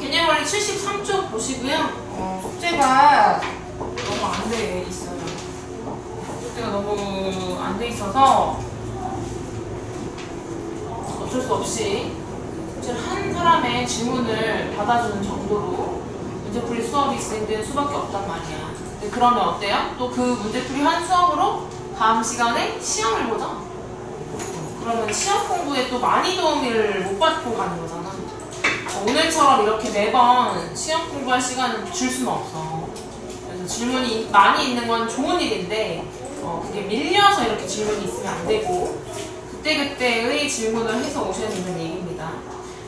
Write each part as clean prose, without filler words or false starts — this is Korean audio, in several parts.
개념원리 73쪽 보시고요. 숙제가 너무 안 돼 있어요. 숙제가 너무 안 돼 있어서 어쩔 수 없이 숙제를 한 사람의 질문을 받아주는 정도로 문제풀이 수업이 진행되는 수밖에 없단 말이야. 근데 그러면 어때요? 또 그 문제풀이 한 수업으로 다음 시간에 시험을 보죠? 그러면 시험 공부에 또 많이 도움을 못 받고 가는 거잖아. 오늘처럼 이렇게 매번 시험 공부할 시간을 줄 수는 없어. 그래서 질문이 많이 있는 건 좋은 일인데 그게 밀려서 이렇게 질문이 있으면 안 되고 그때그때의 질문을 해서 오셔야 된다는 얘기입니다.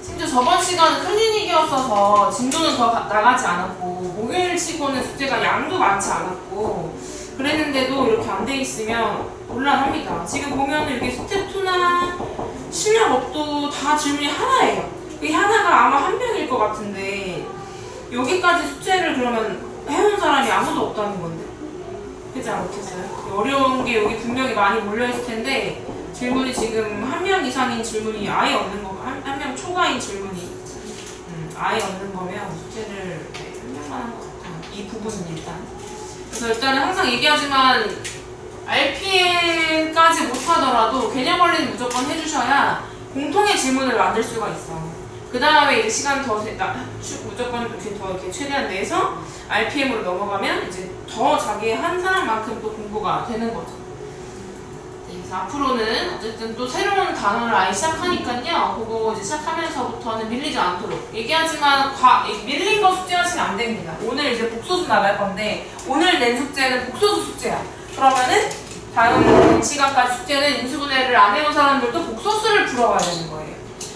심지어 저번 시간은 클리닉이었어서 진도는 더 나가지 않았고 목요일 치고는 숙제가 양도 많지 않았고 그랬는데도 이렇게 안 돼 있으면 곤란합니다. 지금 보면 이렇게 스텝 2나 실력업도 다 질문이 하나예요. 이 하나가 아마 한 명일 것 같은데 여기까지 숙제를 그러면 해온 사람이 아무도 없다는 건데 그렇지 않겠어요? 어려운 게 여기 분명히 많이 몰려있을 텐데 질문이 지금 한 명 이상인 질문이 아예 없는 거, 한 명 초과인 질문이 아예 없는 거면 숙제를 한 명만 한 것 같아요. 이 부분은 일단. 그래서 일단은 항상 얘기하지만 RPM까지 못하더라도 개념 원리는 무조건 해주셔야 공통의 질문을 만들 수가 있어. 그 다음에 이제 시간 더 무조건 이렇게 더 이렇게 최대한 내서 RPM으로 넘어가면 이제 더 자기 한 사람만큼 또 공부가 되는 거죠. 그래서 앞으로는 어쨌든 또 새로운 단어를 아예 시작하니까요. 그거 이제 시작하면서부터는 밀리지 않도록 얘기하지만 밀린 거 숙제하시면 안 됩니다. 오늘 이제 복소수 나갈 건데 오늘 낸 숙제는 복소수 숙제야. 그러면은 다음 시간까지 숙제는 인수분해를 안 해온 사람들도 복소수를 풀어가야 되는 거예요.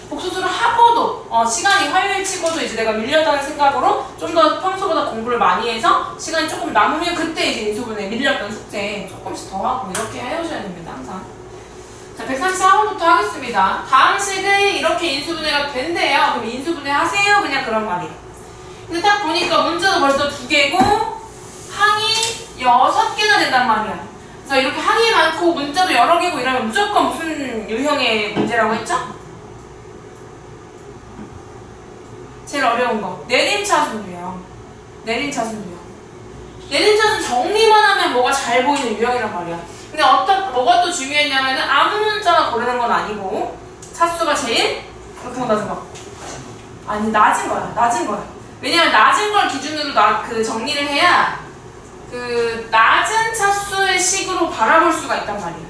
복소수를 하고도 시간이 화요일 치고도 이제 내가 밀렸다는 생각으로 좀 더 평소보다 공부를 많이 해서 시간이 조금 남으면 그때 이제 인수분해 밀렸던 숙제 조금씩 더 하고 이렇게 해오셔야 됩니다. 항상. 자, 134번부터 하겠습니다. 다음 식은 이렇게 인수분해가 된대요. 그럼 인수분해 하세요. 그냥 그런 말이에요. 근데 딱 보니까 문제도 벌써 2개고 항이 6개나 된단 말이야. 그래서 이렇게 항이 많고 문자도 여러 개고 이러면 무조건 무슨 유형의 문제라고 했죠? 제일 어려운 거 내림차순 유형. 내림차순 유형. 내림차순 정리만 하면 뭐가 잘 보이는 유형이란 말이야. 근데 뭐가 또 중요했냐면은 아무 문자나 고르는 건 아니고 차수가 제일 높은 거 낮은 거. 아니 낮은 거야. 낮은 거야. 왜냐면 낮은 걸 기준으로 그 정리를 해야 그 낮은 차수의 식으로 바라볼 수가 있단 말이야.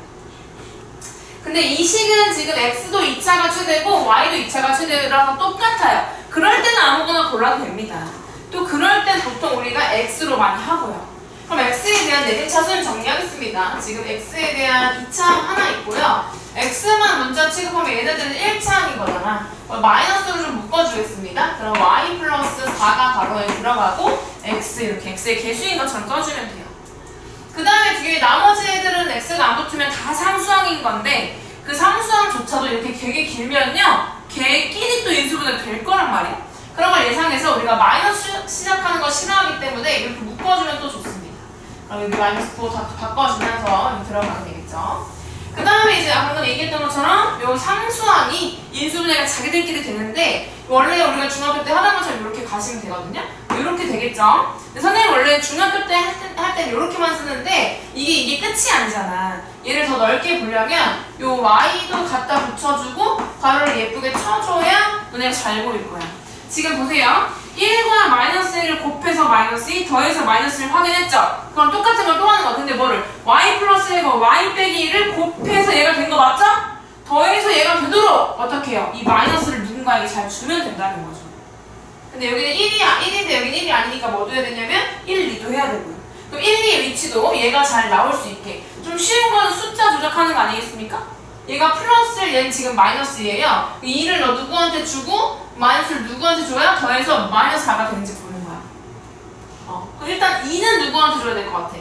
근데 이 식은 지금 x도 2차가 최대고 y도 2차가 최대라서 똑같아요. 그럴 때는 아무거나 골라도 됩니다. 또 그럴 땐 보통 우리가 x로 많이 하고요. 그럼 x에 대한 내림차순 정리하겠습니다. 지금 x에 대한 2차 하나 있고요. x만 문자 취급하면 얘네들은 1차항인 거잖아. 마이너스로 좀 묶어주겠습니다. 그럼 y 플러스 4가 가로에 들어가고 x 이렇게 x의 개수인 것처럼 써주면 돼요. 그 다음에 뒤에 나머지 애들은 x가 안 붙으면 다 상수항인 건데 그 상수항조차도 이렇게 되게 길면요 걔끼리 또 인수분해 될 거란 말이야. 그런 걸 예상해서 우리가 마이너스 시작하는 거 싫어하기 때문에 이렇게 묶어주면 또 좋습니다. 그럼 여기 마이너스 9 바꿔주면서 여기 들어가면 되겠죠. 그 다음에 이제 방금 얘기했던 것처럼 요 상수항이 인수분해가 자기들끼리 되는데 원래 우리가 중학교 때 하던 것처럼 이렇게 가시면 되거든요. 이렇게 되겠죠. 근데 선생님 원래 중학교 때 할 땐 이렇게만 쓰는데 이게 끝이 아니잖아. 얘를 더 넓게 보려면 요 y도 갖다 붙여주고 가로를 예쁘게 쳐줘야 눈에 잘 보일 거야. 지금 보세요. 1과 마이너스 1을 곱해서 마이너스 2 더해서 마이너스 1 확인했죠? 그럼 똑같은 걸 또 하는 거야. 근데 뭐를? y 플러스 1과 y 빼기 1을 곱해서 얘가 된 거 맞죠? 더해서 얘가 되도록 어떻게 해요? 이 마이너스를 누군가에게 잘 주면 된다는 거죠. 근데 여기는 1인데 여기는 1이 아니니까 뭐 둬야 되냐면 1, 2도 해야 되고요. 그럼 1, 2의 위치도 얘가 잘 나올 수 있게. 좀 쉬운 거는 숫자 조작하는 거 아니겠습니까? 얘가 플러스 1, 얘는 지금 마이너스 2예요. 2를 너 누구한테 주고 마이너스를 누구한테 줘야 더해서 마이너스 4가 되는지 보는 거야. 그럼 일단 2는 누구한테 줘야 될 것 같아?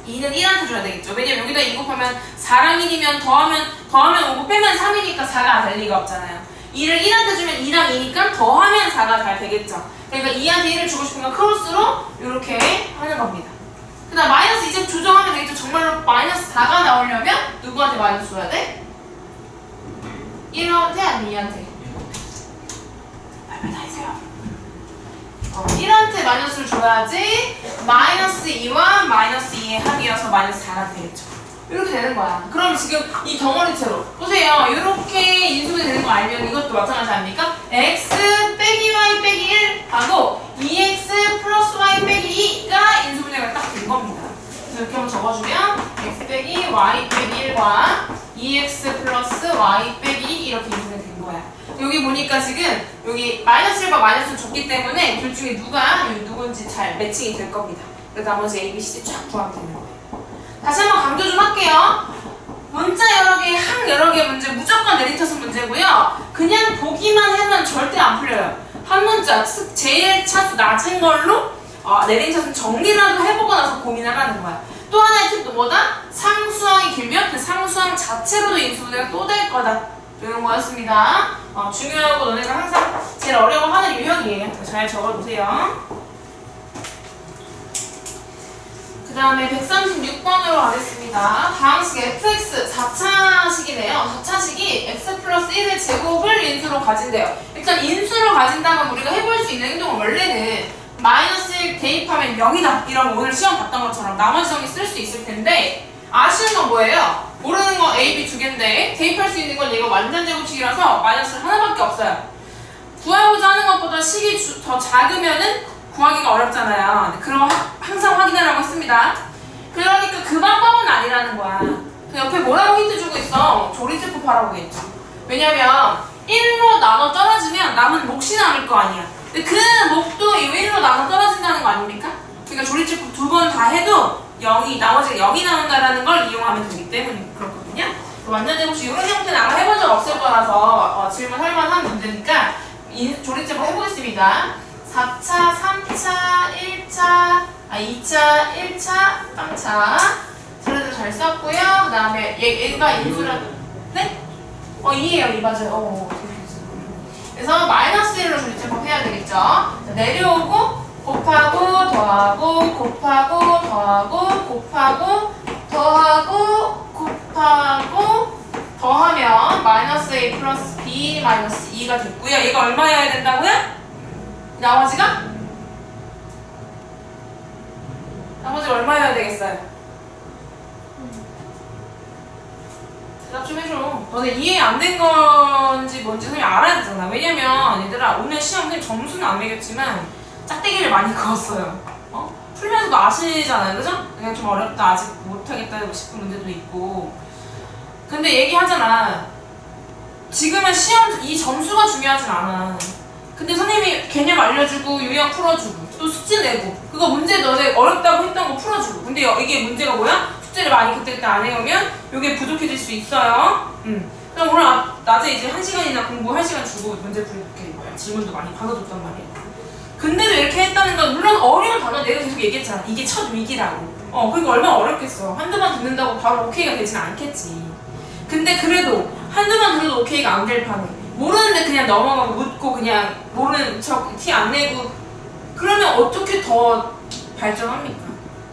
2는 1한테 줘야 되겠죠. 왜냐면 여기다 2 곱하면 4랑 1이면 더하면 5 빼면 3이니까 4가 될 리가 없잖아요. 2를 1한테 주면 2랑 2니까 더하면 4가 잘 되겠죠. 그러니까 2한테 1을 주고 싶으면 크로스로 이렇게 하는 겁니다. 그 다음 마이너스 이제 조정하면 되겠죠. 정말로 마이너스 4가 나오려면 누구한테 마이너스 줘야 돼? 1한테 아니면 2한테? 별별 다 있어요. 1한테 마이너스를 줘야지 마이너스 2와 마이너스 2의 합이어서 마이너스 4가 되겠죠. 이렇게 되는 거야. 그럼 지금 이 덩어리채로 보세요. 이렇게 인수가 되는 거 알면 이것도 마찬가지 아닙니까? x 빼기 y 빼기 1 하고 2x 플러스 y 빼기 2가 인수분해가 딱 된 겁니다. 그래서 이렇게 한번 적어주면 x 빼기 y 빼기 1과 2x 플러스 y 빼기 2 이렇게 인수가 된 거야. 여기 보니까 지금 여기 마이너스 1과 마이너스를 줬기 때문에 둘 중에 누군지 잘 매칭이 될 겁니다. 그래서 나머지 A, B, C 쫙 구하면 되는 거예요. 다시 한번 강조 좀 할게요. 문자 여러 개, 항 여러 개 문제 무조건 내림차순 문제고요. 그냥 보기만 하면 절대 안 풀려요. 한 문자 제일 차수 낮은 걸로 내림차순 정리라도 해보고 나서 고민하라는 거야. 또 하나의 팁도 뭐다? 상수항이 길면 그 상수항 자체로도 인수분해가 또 될 거다. 이런 거였습니다. 중요하고 너네가 항상 제일 어려워하는 유형이에요. 잘 적어보세요. 그 다음에 136번으로 가겠습니다. 다항식 fx 4차식이네요. 4차식이 x 플러스 1의 제곱을 인수로 가진대요. 일단 인수로 가진다면 우리가 해볼 수 있는 행동은 원래는 마이너스 1 대입하면 0이다. 이런 거 오늘 시험 봤던 것처럼 나머지 정리 쓸 수 있을 텐데 아쉬운 건 뭐예요? 모르는 거 A, B 두 개인데 대입할 수 있는 건 얘가 완전 제곱식이라서 마이너스 하나밖에 없어요. 구하고자 하는 것보다 식이 더 작으면은 구하기가 어렵잖아요. 그럼 항상 확인하라고 했습니다. 그러니까 그 방법은 아니라는 거야. 그 옆에 뭐라고 힌트 주고 있어? 조리제법 하라고 했죠. 왜냐면 1로 나눠 떨어지면 남은 몫이 남을 거 아니야. 근데 그 몫도 이 1로 나눠 떨어진다는 거 아닙니까? 그러니까 조리제법 두 번 다 해도 나머지가 0이 나온다는 걸 이용하면 되기 때문에 그렇거든요. 완전 제곱식 이런 형태는 아마 해본 적 없을 거라서 질문할 만한 문제니까 조리제법 해보겠습니다. 4차, 3차, 1차, 2차, 1차, 3차. 자료들 잘 썼고요. 그 다음에 얘가 인수라. 네? 2예요, 2 맞아요. 그래서 마이너스 1로 조리제법 해야 되겠죠. 자, 내려오고, 곱하고, 더하고, 곱하고, 더하고, 곱하고, 더하고, 곱하고, 더하면 마이너스 A 플러스 B 마이너스 2가 됐고요. 얘가 얼마여야 된다고요? 나머지가 얼마여야 되겠어요? 대답 좀 해줘. 너네 이해 안 된 건지 뭔지 선생님 알아야 되잖아. 왜냐면 얘들아 오늘 시험 선생님 점수는 안 매겼지만 짝대기를 많이 그었어요. 풀면서도 아시잖아요, 그죠? 그냥 좀 어렵다, 아직 못하겠다 싶은 문제도 있고. 근데 얘기하잖아. 지금은 시험 이 점수가 중요하진 않아. 근데 선생님이 개념 알려주고 유형 풀어주고 또 숙제 내고 그거 문제 너네 어렵다고 했던 거 풀어주고. 근데 이게 문제가 뭐야? 숙제를 많이 그때 안 해오면 이게 부족해질 수 있어요. 그럼 오늘 낮에 이제 1시간이나 공부 1시간 주고 문제 풀게 질문도 많이 받아줬단 말이야. 근데도 이렇게 했다는 건 물론 어려운 단어 내가 계속 얘기했잖아. 이게 첫 위기라고. 그러니까 얼마나 어렵겠어. 한두 번 듣는다고 바로 오케이가 되진 않겠지. 근데 그래도 한두 번 들어도 오케이가 안 될 판에 모르는데 그냥 넘어가고 묻고 그냥 모르는 척 티 안 내고 그러면 어떻게 더 발전합니까?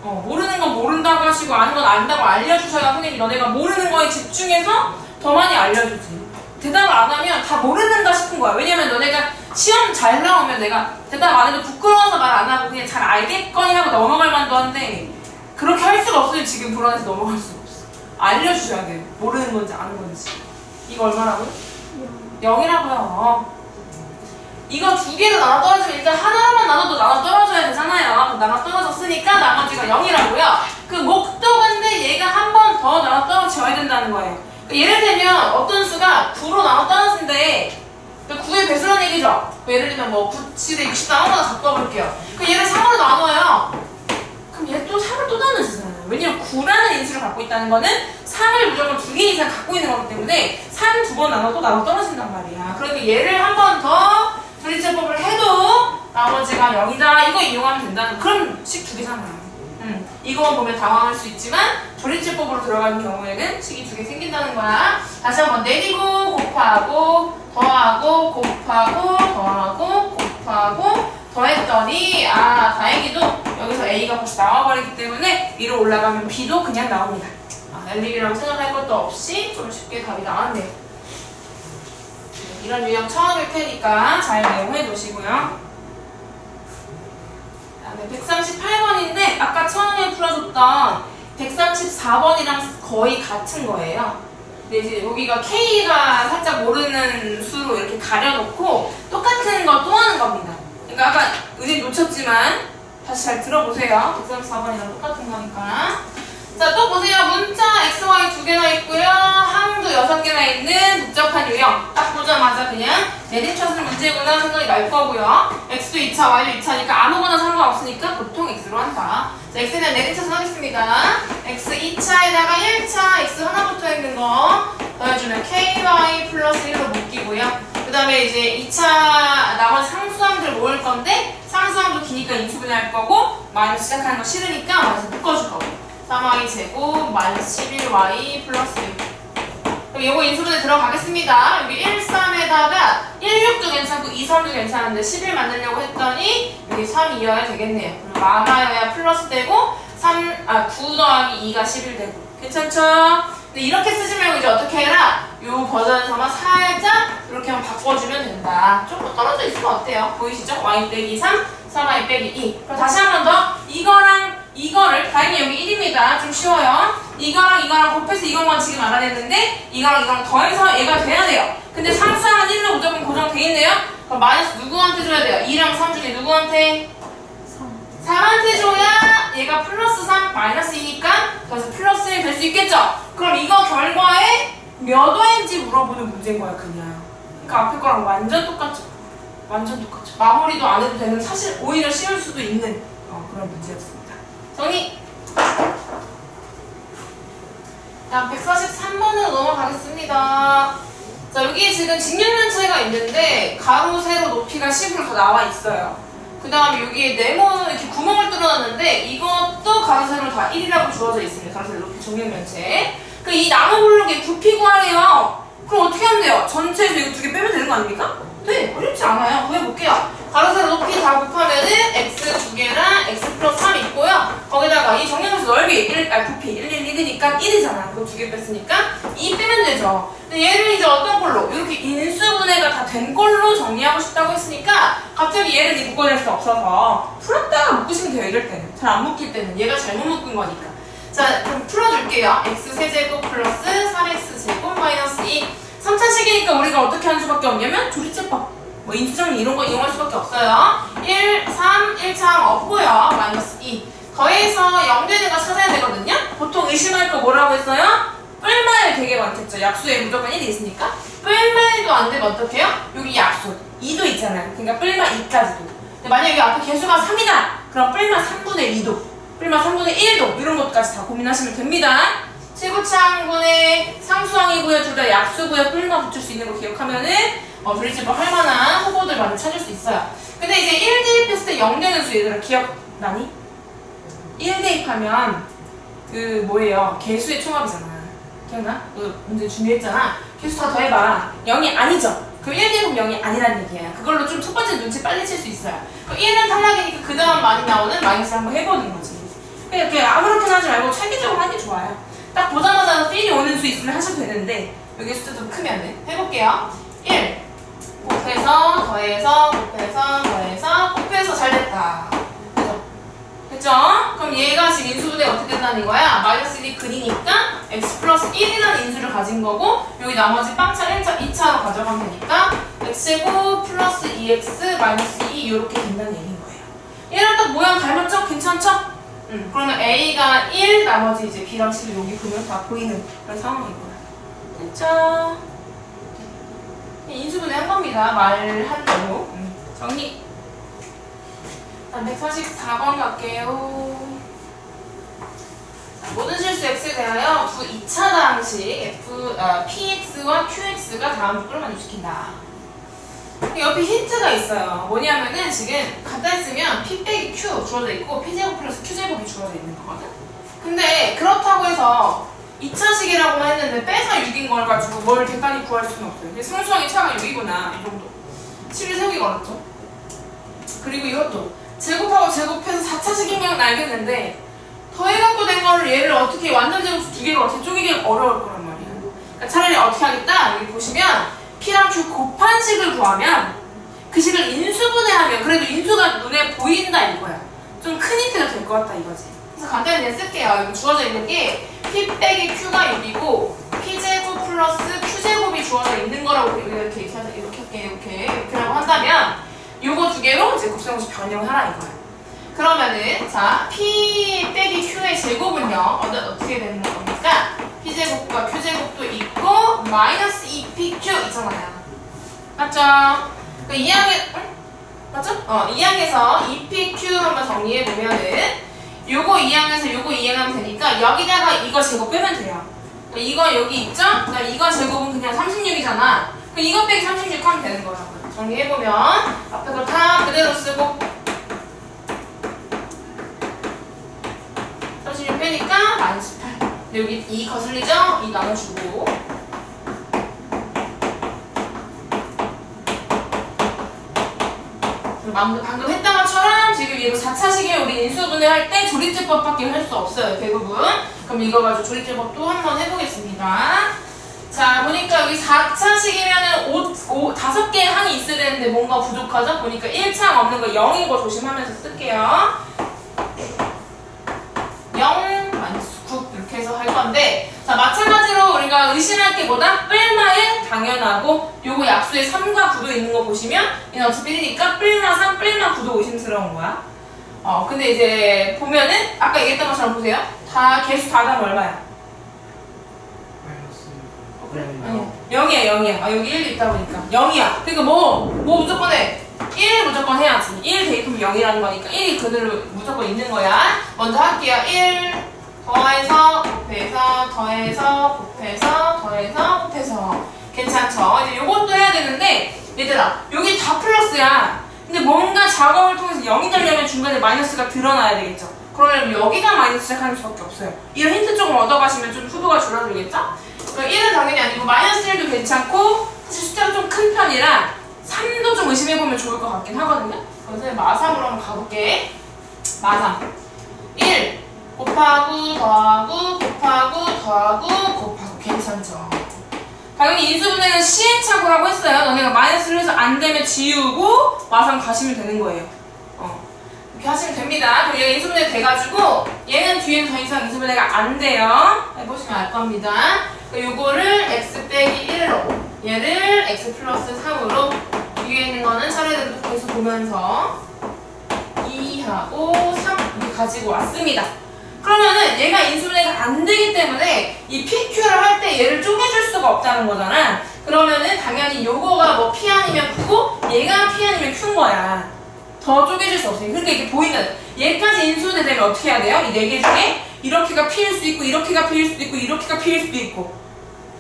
모르는 건 모른다고 하시고 아는 건 안다고 알려주셔야 선생님이 너네가 모르는 거에 집중해서 더 많이 알려주지. 대답을 안 하면 다 모르는가 싶은 거야. 왜냐면 너네가 시험 잘 나오면 내가 대답 안 해도 부끄러워서 말 안 하고 그냥 잘 알겠거니 하고 넘어갈 만도 한데 그렇게 할 수가 없어요. 지금 불안해서 넘어갈 수가 없어. 알려주셔야 돼. 모르는 건지 아는 건지. 이거 얼마라고요? 0이라고요. 이거 두 개로 나눠 떨어지면 일단 하나만 나눠도 나눠 떨어져야 되잖아요. 나눠 떨어졌으니까 나머지가 0이라고요. 그 목적인데 얘가 한 번 더 나눠 떨어져야 된다는 거예요. 예를 들면 어떤 수가 9로 나눠 떨어진데 9의 배수라는 얘기죠. 예를 들면 뭐 9, 7에 64 아무거나 바꿔볼게요. 그럼 얘를 3으로 나눠요. 그럼 얘 또 3을 또 나누시잖아요. 왜냐면 9라는 인수를 갖고 있다는 거는 3을 무조건 2개 이상 갖고 있는 거기 때문에 3 두 번 나눠도 나눠 떨어진단 말이야. 그러니까 얘를 한 번 더 조리제법을 해도 나머지가 0이다. 이거 이용하면 된다는 그런 식 두 개잖아요. 이거만 보면 당황할 수 있지만 조리제법으로 들어가는 경우에는 식이 두 개 생긴다는 거야. 다시 한번 내리고 곱하고 더하고 곱하고 더하고 곱하고 더했더니 다행히도 여기서 A가 벌써 나와버리기 때문에 위로 올라가면 B도 그냥 나옵니다. 엘리비라고 생각할 것도 없이 좀 쉽게 답이 나왔네요. 이런 유형 처음일 테니까 잘 내용해 두시고요. 그 다음에 138번인데 아까 처음에 풀어줬던 134번이랑 거의 같은 거예요. 근데 이제 여기가 K가 살짝 모르는 수로 이렇게 가려놓고 똑같은 거 또 하는 겁니다. 그러니까 아까 의지 놓쳤지만 다시 잘 들어보세요. 134번이랑 똑같은 거니까. 자, 또 보세요. 문자 X, Y 두 개나 있고요. 항도 6개나 있는 복잡한 유형. 딱 보자마자 그냥 내림차순 문제구나 생각이 날 거고요. X도 2차, Y도 2차니까 아무거나 상관없으니까 보통 X로 한다. 자, X에 대한 내림차순 하겠습니다. X 2차에다가 1차 X 하나 붙어 있는 거 더해주면 KY 플러스 1로 묶이고요. 그 다음에 이제 2차 나머지 상수항들 모을 건데 상수항도 기니까 인수분해할 거고 마이너스 시작하는 거 싫으니까 마이너스 묶어줄 거고 3y 제곱 마이너스 11y 플러스 1. 그럼 요거 인수분해 들어가겠습니다. 여기 1, 3에다가 1, 6도 괜찮고 2, 3도 괜찮은데 11 만들려고 했더니 여기 3 이어야 되겠네요. 그럼 많아야 플러스 되고 9 더하기 2가 11 되고 괜찮죠? 근데 이렇게 쓰지 말고 이제 어떻게 해라? 요 버전에서만 살짝 이렇게만 바꿔주면 된다. 조금 떨어져 있으면 어때요? 보이시죠? y 빼기 3, 3y 빼기 2. 그럼 다시 한 번 더 이거랑 이거를 다행히 여기 1입니다. 좀 쉬워요. 이거랑 곱해서 이것만 지금 알아냈는데 이거랑 더해서 얘가 돼야 돼요. 근데 상수항은 1로 무조건 고정돼 있네요. 그럼 마이너스 누구한테 줘야 돼요? 2랑 3 중에 누구한테? 3한테 줘야 얘가 플러스 3 마이너스 2니까 그래서 플러스 1 될 수 있겠죠? 그럼 이거 결과에 몇 Y인지 물어보는 문제인 거야 그냥. 그러니까 앞에 거랑 완전 똑같죠? 완전 똑같죠. 마무리도 안 해도 되는 사실 오히려 쉬울 수도 있는 그런 문제였습니다. 정리! 다음 143번으로 넘어가겠습니다. 자, 여기 지금 직육면체가 있는데 가로, 세로 높이가 10으로 더 나와 있어요. 그 다음에 여기에 네모 이렇게 구멍을 뚫어놨는데 이것도 가로, 세로 다 1이라고 주어져 있습니다. 가로, 세로 높이 직육면체. 그 이 나무 블록의 부피 구하래요. 그럼 어떻게 하면 돼요? 전체에서 이거 두 개 빼면 되는 거 아닙니까? 네, 어렵지 않아요. 구해볼게요. 가로, 세로 높이 다 곱하면은 x 두 개랑 x 플러스 3 있고요. 거기다가 이 정렬면체 넓이 부피 111이니까 1이잖아. 그거 두 개 뺐으니까 2 빼면 되죠. 근데 얘를 이제 어떤 걸로 이렇게 인수분해가 다 된 걸로 정리하고 싶다고 했으니까 갑자기 얘를 이제 묶어낼 수 없어서 풀었다가 묶으시면 돼요. 이럴 때는 잘 안 묶일 때는 얘가 잘못 묶은 거니까. 자, 그럼 풀어줄게요. x 세제곱 플러스 3x 제곱 마이너스 2. 3차식이니까 우리가 어떻게 하는 수밖에 없냐면 조리제법 뭐 인수정리 이런 거 이용할 수밖에 없어요. 1, 3, 1차항 없고요. 마이너스 2 더해서 0 되는 거 찾아야 되거든요. 보통 의심할 거 뭐라고 했어요? 뿔말 되게 많겠죠. 약수에 무조건 1이 있으니까 뿔말도 안 되면 어떡해요? 여기 약수 2도 있잖아요. 그러니까 뿔말 2까지도. 근데 만약에 여기 앞에 개수가 3이다 그럼 뿔말 3분의 2도 뿔말 3분의 1도 이런 것까지 다 고민하시면 됩니다. 최고차항분의 상수항이고요. 둘 다 약수고요. 뿔만 붙일 수 있는 거 기억하면은 조리제법 할 만한 후보들 많이 찾을 수 있어요. 근데 이제 1 대입했을 때 0 되는 수 얘들아 기억나니? 1 대입하면 그 뭐예요? 개수의 총합이잖아. 기억나? 너 문제 준비했잖아. 개수 다 더해봐. 0이 아니죠? 그럼 1 대입하면 0이 아니라는 얘기예요. 그걸로 좀 첫 번째 눈치 빨리 칠 수 있어요. 그럼 1은 탈락이니까 그 다음 많이 나오는 마이너스 한번 해보는 거지. 그냥 아무렇게나 하지 말고 체계적으로 하는 게 좋아요. 딱 보자마자 필이 오는 수 있으면 하셔도 되는데 여기 숫자 좀 크면 안 돼. 해볼게요. 1 곱해서 더해서 곱해서 더해서 곱해서 잘 됐다. 그죠? 됐죠? 그럼 얘가 지금 인수분해 어떻게 된다는 거야? 마이너스 1이 근이니까 x 플러스 1이라는 인수를 가진 거고 여기 나머지 빵차 1차, 2차로 가져가면 되니까 x제곱 플러스 2x 마이너스 2 이렇게 된다는 얘기인 거예요. 얘랑 딱 모양 닮았죠? 괜찮죠? 그러면 A가 1, 나머지 이제 B랑 C를 여기 보면 다 보이는 그런 상황인 거예요. 됐죠? 인수분해 한 겁니다. 말한 대로. 정리. 다음 144번 갈게요. 모든 실수 X에 대하여 두 2차 방식 PX와 QX가 다음 쪽으로 만족시킨다. 옆에 힌트가 있어요. 뭐냐면은 지금 간단히 쓰면 P 빼기 Q 주어져 있고 P제곱 플러스 Q제곱이 주어져 있는 거거든? 근데 그렇다고 해서 2차식이라고 했는데 빼서 6인 걸 가지고 뭘 대단히 구할 수는 없어요. 근데 상수항의 차가 6이구나 이 정도. 7을 세우기가 어렵죠? 그리고 이것도 제곱하고 제곱해서 4차식인 건 알겠는데 더해갖고 된 거를 얘를 어떻게 완전 제곱수 두 개를 어떻게 쪼개기가 어려울 거란 말이야. 그러니까 차라리 어떻게 하겠다 여기 보시면 P랑 Q 곱한 식을 구하면 그 식을 인수분해하면 그래도 인수가 눈에 보인다 이거야. 좀 큰 힌트가 될 것 같다 이거지. 그래서 간단히 그냥 쓸게요. 이거 주어져 있는 게 P 빼기 Q가 6이고 P제곱 플러스 Q제곱이 주어져 있는 거라고 이렇게라고 한다면 요거 두 개로 이제 곱셈공식 변형하라 이거야. 그러면은 자 P 빼기 Q의 제곱은요 어떻게 되는 겁니까? P제곱과 Q제곱도 있고 마이너스 2PQ 있잖아요. 맞죠? 그 2항에 응? 맞죠? 2항에서 2PQ 한번 정리해보면은 요거 2항에서 요거 2항하면 되니까 여기다가 이거 제곱 빼면 돼요. 이거 여기 있죠? 이거 제곱은 그냥 36이잖아. 그럼 이거 빼기 36 하면 되는 거야. 정리해보면 앞에 거 다 그대로 쓰고 36 빼니까 마이너스 8. 근데 여기 2 거슬리죠? 2 나눠주고 방금 했던 것처럼 지금 이거 4차식에 우리 인수분해할 때 조립제법밖에 할 수 없어요. 대부분. 그럼 이거 가지고 조립제법도 한번 해보겠습니다. 자 보니까 여기 4차식이면은 5개의 항이 있어야 되는데 뭔가 부족하죠? 보니까 1차항 없는 거 0인 거 조심하면서 쓸게요. 0, 마이너스 9 이렇게 해서 할 건데 자 마찬가지로 우리가 의심할 게 뭐다? 뿔마 1 당연하고 요거 약수에 3과 9도 있는 거 보시면 얘는 어차피 1이니까 뿔마 3, 뿔마 9도 의심스러운 거야. 근데 이제 보면은 아까 얘기했던 것처럼 보세요. 다 개수 다 다면 얼마야? 아니야. 0이야 0이야. 여기 1도 있다 보니까 0이야. 그러니까 뭐 무조건 해? 1 무조건 해야지. 1 대입하면 0이라는 거니까 1이 그대로 무조건 있는 거야. 먼저 할게요. 1 더해서 곱해서 더해서 곱해서 더해서 곱해서 괜찮죠? 이제 요것도 해야 되는데 얘들아 여기 다 플러스야. 근데 뭔가 작업을 통해서 0이 되려면 중간에 마이너스가 드러나야 되겠죠? 그러면 여기가 마이너스 시작하는 수밖에 없어요. 이런 힌트 조금 얻어가시면 좀 후보가 줄어들겠죠? 그럼 1은 당연히 아니고 마이너스 1도 괜찮고 사실 숫자가 좀 큰 편이라 3도 좀 의심해보면 좋을 것 같긴 하거든요? 그래서 마삼으로 한번 가볼게. 마삼 1 곱하고 더하고 곱하고 더하고 곱하고 괜찮죠? 당연히 인수분해는 시행착오라고 했어요. 너네가 마이너스를 해서 안 되면 지우고 마삼 가시면 되는 거예요. 이렇게 하시면 됩니다. 그럼 얘가 인수분해 돼가지고 얘는 뒤에는 더 이상 인수분해가 안 돼요. 해보시면 알 겁니다. 요거를 x 빼기 1로 얘를 x 플러스 3으로 위에 있는 거는 차례대로 계속 보면서 2하고 3 이렇게 가지고 왔습니다. 그러면은 얘가 인수분해가 안 되기 때문에 이 PQ를 할 때 얘를 쪼개줄 수가 없다는 거잖아. 그러면은 당연히 요거가 뭐 P 아니면 Q고 얘가 P 아니면 Q인 거야. 더 쪼개질 수 없어요. 그러니까 이렇게 보이는 얘까지 인수분해 되면 어떻게 해야 돼요? 이 4개 중에 이렇게가 P일 수도 있고 이렇게가 P일 수도 있고 이렇게가 P일 수도 있고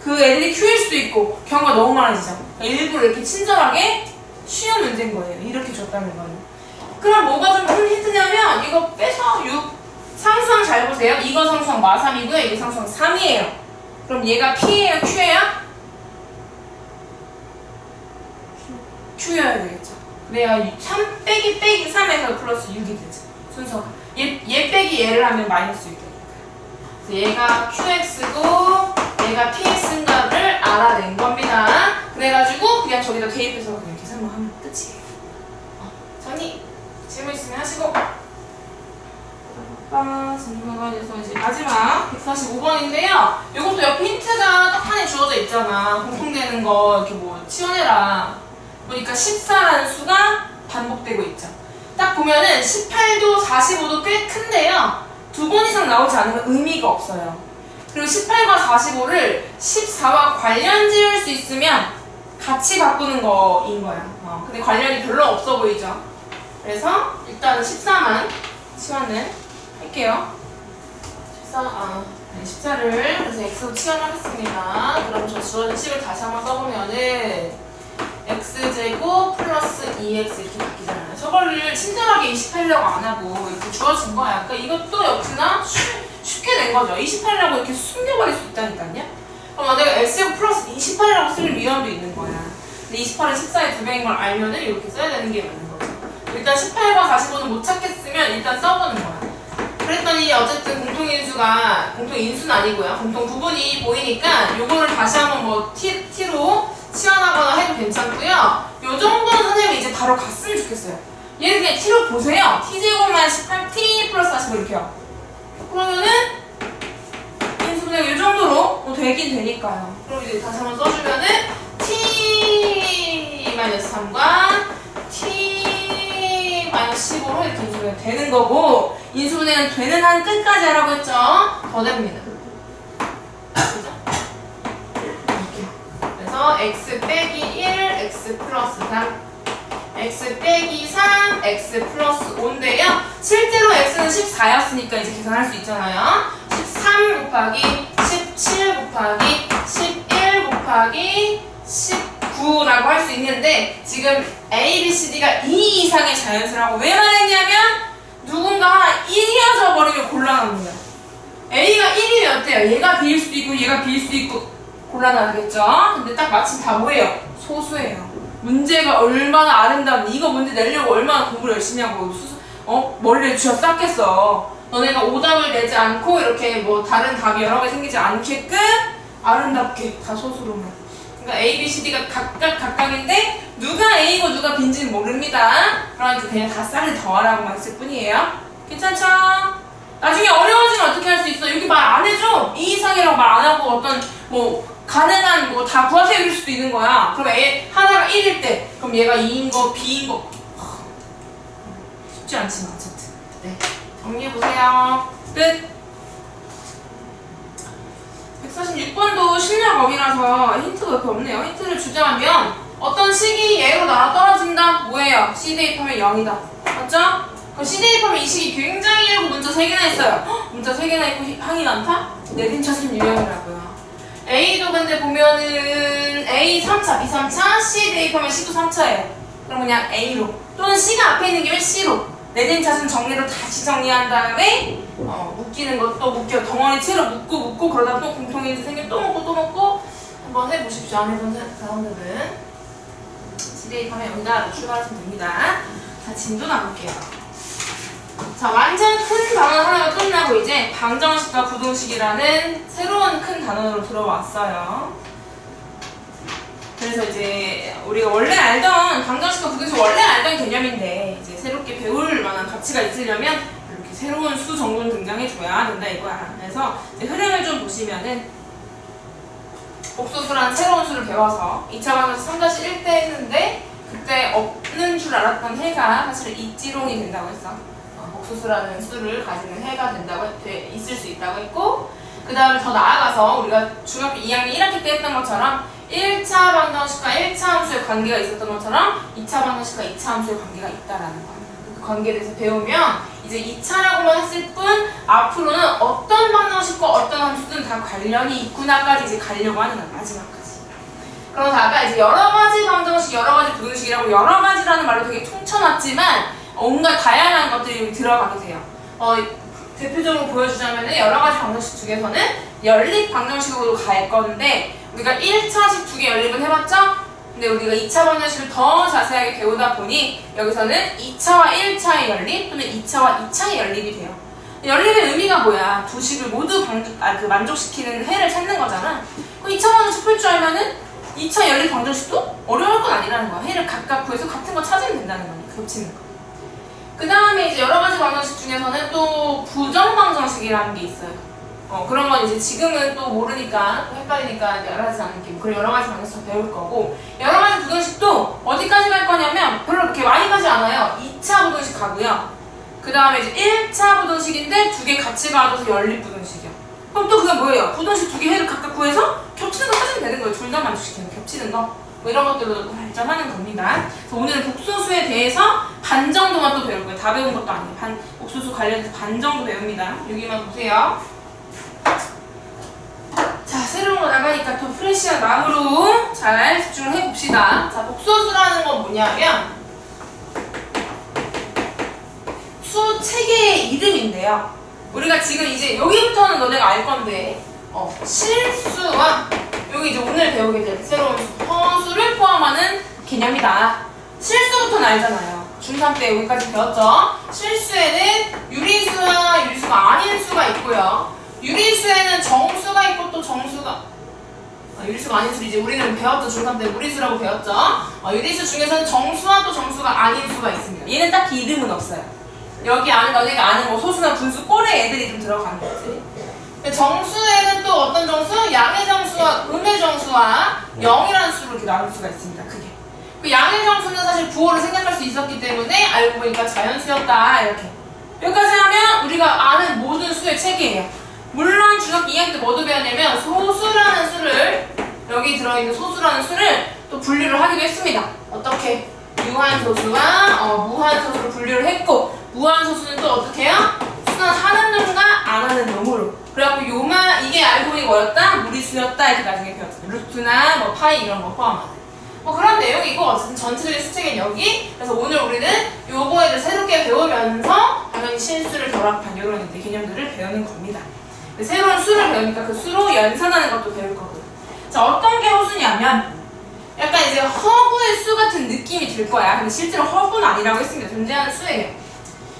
그 애들이 Q일 수도 있고 경우가 너무 많아지죠. 그러니까 일부러 이렇게 친절하게 쉬운 문제인 거예요. 이렇게 줬다는 거는. 그럼 뭐가 좀 큰 힌트냐면 이거 빼서 6 상수항 잘 보세요. 이거 상수항 마3이고요. 이거 상수항 3이에요. 그럼 얘가 P예요? Q예요? Q여야 되겠죠. 그래야 3 빼기 빼기 3에서 플러스 6이 되죠. 순서가. 얘 빼기 얘를 하면 마이너스 6이 되니까. 그래서 얘가 QX고 얘가 PX인가를 알아낸 겁니다. 그래가지고 그냥 저기다 대입해서 그냥 계산만 하면 끝이에요. 정리! 질문 있으면 하시고. 질문가 돼서 이제 마지막 145번인데요. 이것도 옆에 힌트가 떡하니 주어져 있잖아. 공통되는 거 이렇게 뭐 치워내라. 보니까 14라는 수가 반복되고 있죠. 딱 보면은 18도 45도 꽤 큰데요. 2번 이상 나오지 않으면 의미가 없어요. 그리고 18과 45를 14와 관련 지을 수 있으면 같이 바꾸는 거인 거야. 근데 관련이 별로 없어 보이죠. 그래서 일단은 14만 치환을 할게요. 14를 그래서 x로 치환하겠습니다. 그럼 저 주어진 식을 다시 한번 써보면은 x제곱 플러스 2x 이렇게 바뀌잖아요. 저거를 친절하게 28이라고 안 하고 이렇게 주어진 거야. 그러니까 이것도 역시나 쉽게 된 거죠. 28이라고 이렇게 숨겨버릴 수 있다니까요. 그럼 내가 x제곱 플러스 28이라고 쓸 위험도 있는 거야. 근데 28은 14의 2배인 걸 알면은 이렇게 써야 되는 게 맞는 거죠. 일단 18과 45는 못 찾겠으면 일단 써보는 거야. 그랬더니 어쨌든 공통인수는 아니고요. 공통 부분이 보이니까 요거를 다시 한번 뭐 t로 치환하거나 해도 괜찮고요. 요 정도는 선생님이 이제 바로 갔으면 좋겠어요. 얘를 그냥 t로 보세요. t제곱만 18 t 플러스 45 이렇게요. 그러면은 인수분해가 요 정도로 되긴 되니까요. 그럼 이제 다시 한번 써주면은 t-3과 t-15로 이렇게 인수분해가 되는 거고, 인수분해는 되는 한 끝까지 하라고 했죠? 더 됩니다. 그죠? 이렇게. 그래서 x 빼기 1, x 플러스 3, x 빼기 3, x 플러스 5인데요. 실제로 x는 14였으니까 이제 계산할 수 있잖아요. 13 곱하기 17 곱하기 11 곱하기 19라고 할 수 있는데, 지금 a, b, c, d가 2 이상의 자연수라고 왜 말했냐면 누군가 하나 1이어져 버리면 곤란합니다. a가 1이면 어때요? 얘가 b일 수도 있고 얘가 b일 수도 있고 곤란하겠죠? 근데 딱 마침 다 뭐예요? 소수예요. 문제가 얼마나 아름다운데, 이거 문제 내려고 얼마나 공부를 열심히 하고 머리를 쥐어 쌌겠어. 너네가 오답을 내지 않고 이렇게 뭐 다른 답이 여러 개 생기지 않게끔 아름답게 다 소수로만. 그러니까 A, B, C, D가 각각인데 누가 A고 누가 B인지는 모릅니다. 그러니까 그냥 다 쌀을 더하라고만 했을 뿐이에요. 괜찮죠? 나중에 어려워지면 어떻게 할 수 있어? 여기 말 안 해줘. 2 이상이라고 말 안 하고 어떤 뭐 가능한 뭐 다 구하세요 이럴 수도 있는 거야. 그럼 A 하나가 1일 때 그럼 얘가 2인 거, B인 거 쉽지 않지만 어쨌든. 네. 정리해보세요. 끝. 146번도 실력 어미라서 힌트가 옆에 없네요. 힌트를 주자면 어떤 식이 얘로 나눠 떨어진다? 뭐예요? C 대입하면 0이다. 맞죠? 그럼 C 대입하면 이 식이 굉장히 길고 문자 3개나 있어요. 헉, 문자 3개나 있고 항이 많다? 내림차순 유형이라고요. A도 근데 보면은 A 3차, B 3차, C 대입하면 C도 3차예요. 그럼 그냥 A로. 또는 C가 앞에 있는 게 C로. 내림차순 정리로 다시 정리한 다음에 묶이는 것도 묶여 덩어리 채로 묶고 그러다 또 공통인지 생기면 또 묶고 한번 해보십시오. 안 해본 사람들은 지대입하면 여기다 출발하시면 됩니다. 자, 진도 나눌게요. 자, 완전 큰 단어 하나가 끝나고 이제 방정식과 부동식이라는 새로운 큰 단어로 들어왔어요. 그래서 이제 우리가 원래 알던 방정식과 부동식 원래 알던 개념인데 이제 새롭게 배울 만한 가치가 있으려면 이렇게 새로운 수 정도는 등장해줘야 된다 이거야. 그래서 이제 흐름을 좀 보시면은 복소수라는 새로운 수를 배워서 2차 방정식 3-1 때 했는데 그때 없는 줄 알았던 해가 사실은 이지롱이 된다고 했어. 복소수라는 수를 가지는 해가 된다고 있을 수 있다고 했고, 그 다음에 더 나아가서 우리가 중학교 2학년 1학기 때 했던 것처럼 1차 방정식과 1차 함수의 관계가 있었던 것처럼 2차 방정식과 2차 함수의 관계가 있다라는 거예요. 그 관계에 대해서 배우면 이제 2차라고만 했을 뿐 앞으로는 어떤 방정식과 어떤 함수든 다 관련이 있구나까지 이제 가려고 하는 거예요. 마지막까지. 그러다가 이제 여러 가지 방정식, 여러 가지 부등식이라고 여러 가지라는 말로 되게 퉁쳐놨지만 온갖 다양한 것들이 들어가게 돼요. 대표적으로 보여주자면 여러 가지 방정식 중에서는 연립 방정식으로 갈 건데 우리가 1차식 2개 연립은 해봤죠? 근데 우리가 2차 방정식을 더 자세하게 배우다 보니 여기서는 2차와 1차의 연립 또는 2차와 2차의 연립이 돼요. 연립의 의미가 뭐야? 두 식을 모두 만족시키는 해를 찾는 거잖아. 그럼 2차 방정식 풀 줄 알면은 2차 연립 방정식도 어려울 건 아니라는 거야. 해를 각각 구해서 같은 거 찾으면 된다는 거니까, 겹치는 거. 그 다음에 이제 여러 가지 방정식 중에서는 또 부정 방정식이라는 게 있어요. 그런 건 이제 지금은 또 모르니까 또 헷갈리니까 말하지 않을게요. 그런 여러 가지 방정식 배울 거고, 여러 가지 부등식도 어디까지 갈 거냐면 별로 그렇게 많이 가지 않아요. 2차 부등식 가고요. 그 다음에 이제 1차 부등식인데 두 개 같이 가져서 연립 부등식이요. 그럼 또 그게 뭐예요? 부등식 두 개 해를 각각 구해서 겹치는 거 찾으면 되는 거예요. 둘 다 만족시키는 겹치는 거. 뭐 이런 것들로 발전하는 겁니다. 그래서 오늘은 복소수에 대해서 반 정도만 또 배울 거예요. 다 배운 것도 아니에요. 복소수 관련해서 반 정도 배웁니다. 여기만 보세요. 자, 새로운 거 나가니까 또 프레시한 마음으로 잘 집중을 해봅시다. 자, 복소수라는 건 뭐냐면 수 체계의 이름인데요. 우리가 지금 이제 여기부터는 너네가 알 건데 실수와 여기 이제 오늘 배우게 될 새로운 허수를 포함하는 개념이다. 실수부터는 알잖아요. 중3 때 여기까지 배웠죠? 실수에는 유리수와 유리수가 아닌 수가 있고요. 유리수에는 정수가 있고 또 정수가 유리수가 아닌 수이지. 우리는 배웠죠. 중3 때 무리수라고 배웠죠. 유리수 중에서는 정수와 또 정수가 아닌 수가 있습니다. 얘는 딱히 이름은 없어요. 여기 안에 너네가 아는 뭐 소수나 분수 꼴에 애들이 좀 들어가는 거지. 정수에는 또 어떤 정수? 양의 정수와 음의 정수와 0이라는 수로 이렇게 나눌 수가 있습니다. 크게. 그 양의 정수는 사실 부호를 생략할 수 있었기 때문에 알고 보니까 자연수였다. 이렇게. 여기까지 하면 우리가 아는 모든 수의 체계예요. 물론 중학교 2학년 때 뭐도 배웠냐면 소수라는 수를, 여기 들어있는 소수라는 수를 또 분류를 하기도 했습니다. 어떻게? 유한소수와 무한소수로 분류를 했고, 무한소수는 또 어떻게 해요? 수는 하는 놈과 안 하는 놈으로. 그래갖고 이게 알고 보니 뭐였다? 무리수였다. 이렇게 나중에 배웠어요. 루트나 뭐 파이 이런 거 포함하는. 그런 내용이고, 어쨌든 전체적인 수책은 여기. 그래서 오늘 우리는 요거에 대해 새롭게 배우면서 당연히 실수를 결합한 이런 개념들을 배우는 겁니다. 새로운 수를 배우니까 그 수로 연산하는 것도 배울 거고요. 자, 어떤 게 허수냐면 약간 이제 허구의 수 같은 느낌이 들 거야. 근데 실제로 허구는 아니라고 했습니다. 존재하는 수예요.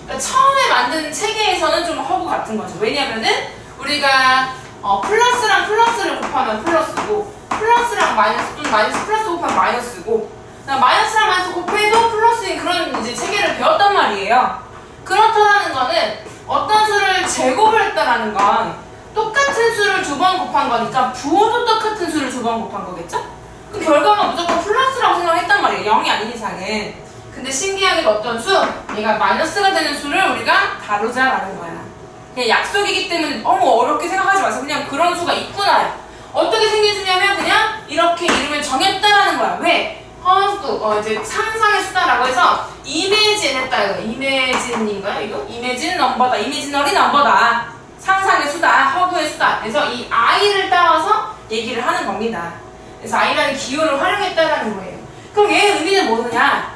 그러니까 처음에 만든 체계에서는 좀 허구 같은 거죠. 왜냐면은 우리가 플러스랑 플러스를 곱하면 플러스고, 플러스랑 마이너스 또는 마이너스 플러스 곱하면 마이너스고, 마이너스랑 마이너스 곱해도 플러스인 그런 이제 체계를 배웠단 말이에요. 그렇다는 거는 어떤 수를 제곱을 했다라는 건 똑같은 수를 두 번 곱한 거니까 부호도 똑같은 수를 두 번 곱한 거겠죠? 그 결과가 무조건 플러스라고 생각했단 말이에요. 0이 아닌 이상은. 근데 신기하게도 어떤 수? 얘가 마이너스가 되는 수를 우리가 다루자라는 거야. 그냥 약속이기 때문에 너무 어렵게 생각하지 마세요. 그냥 그런 수가 있구나요. 어떻게 생긴 수냐면 그냥 이렇게 이름을 정했다라는 거야. 왜? 허수, 이제 상상의 수다라고 해서 이매진 했다. 이거 이매진인가요? 이거? 이매진 넘버다. 이매지너리 넘버다. 상상의 수다, 허구의 수다. 그래서 이 i를 따와서 얘기를 하는 겁니다. 그래서 i라는 기호를 활용했다라는 거예요. 그럼 얘의 의미는 뭐느냐?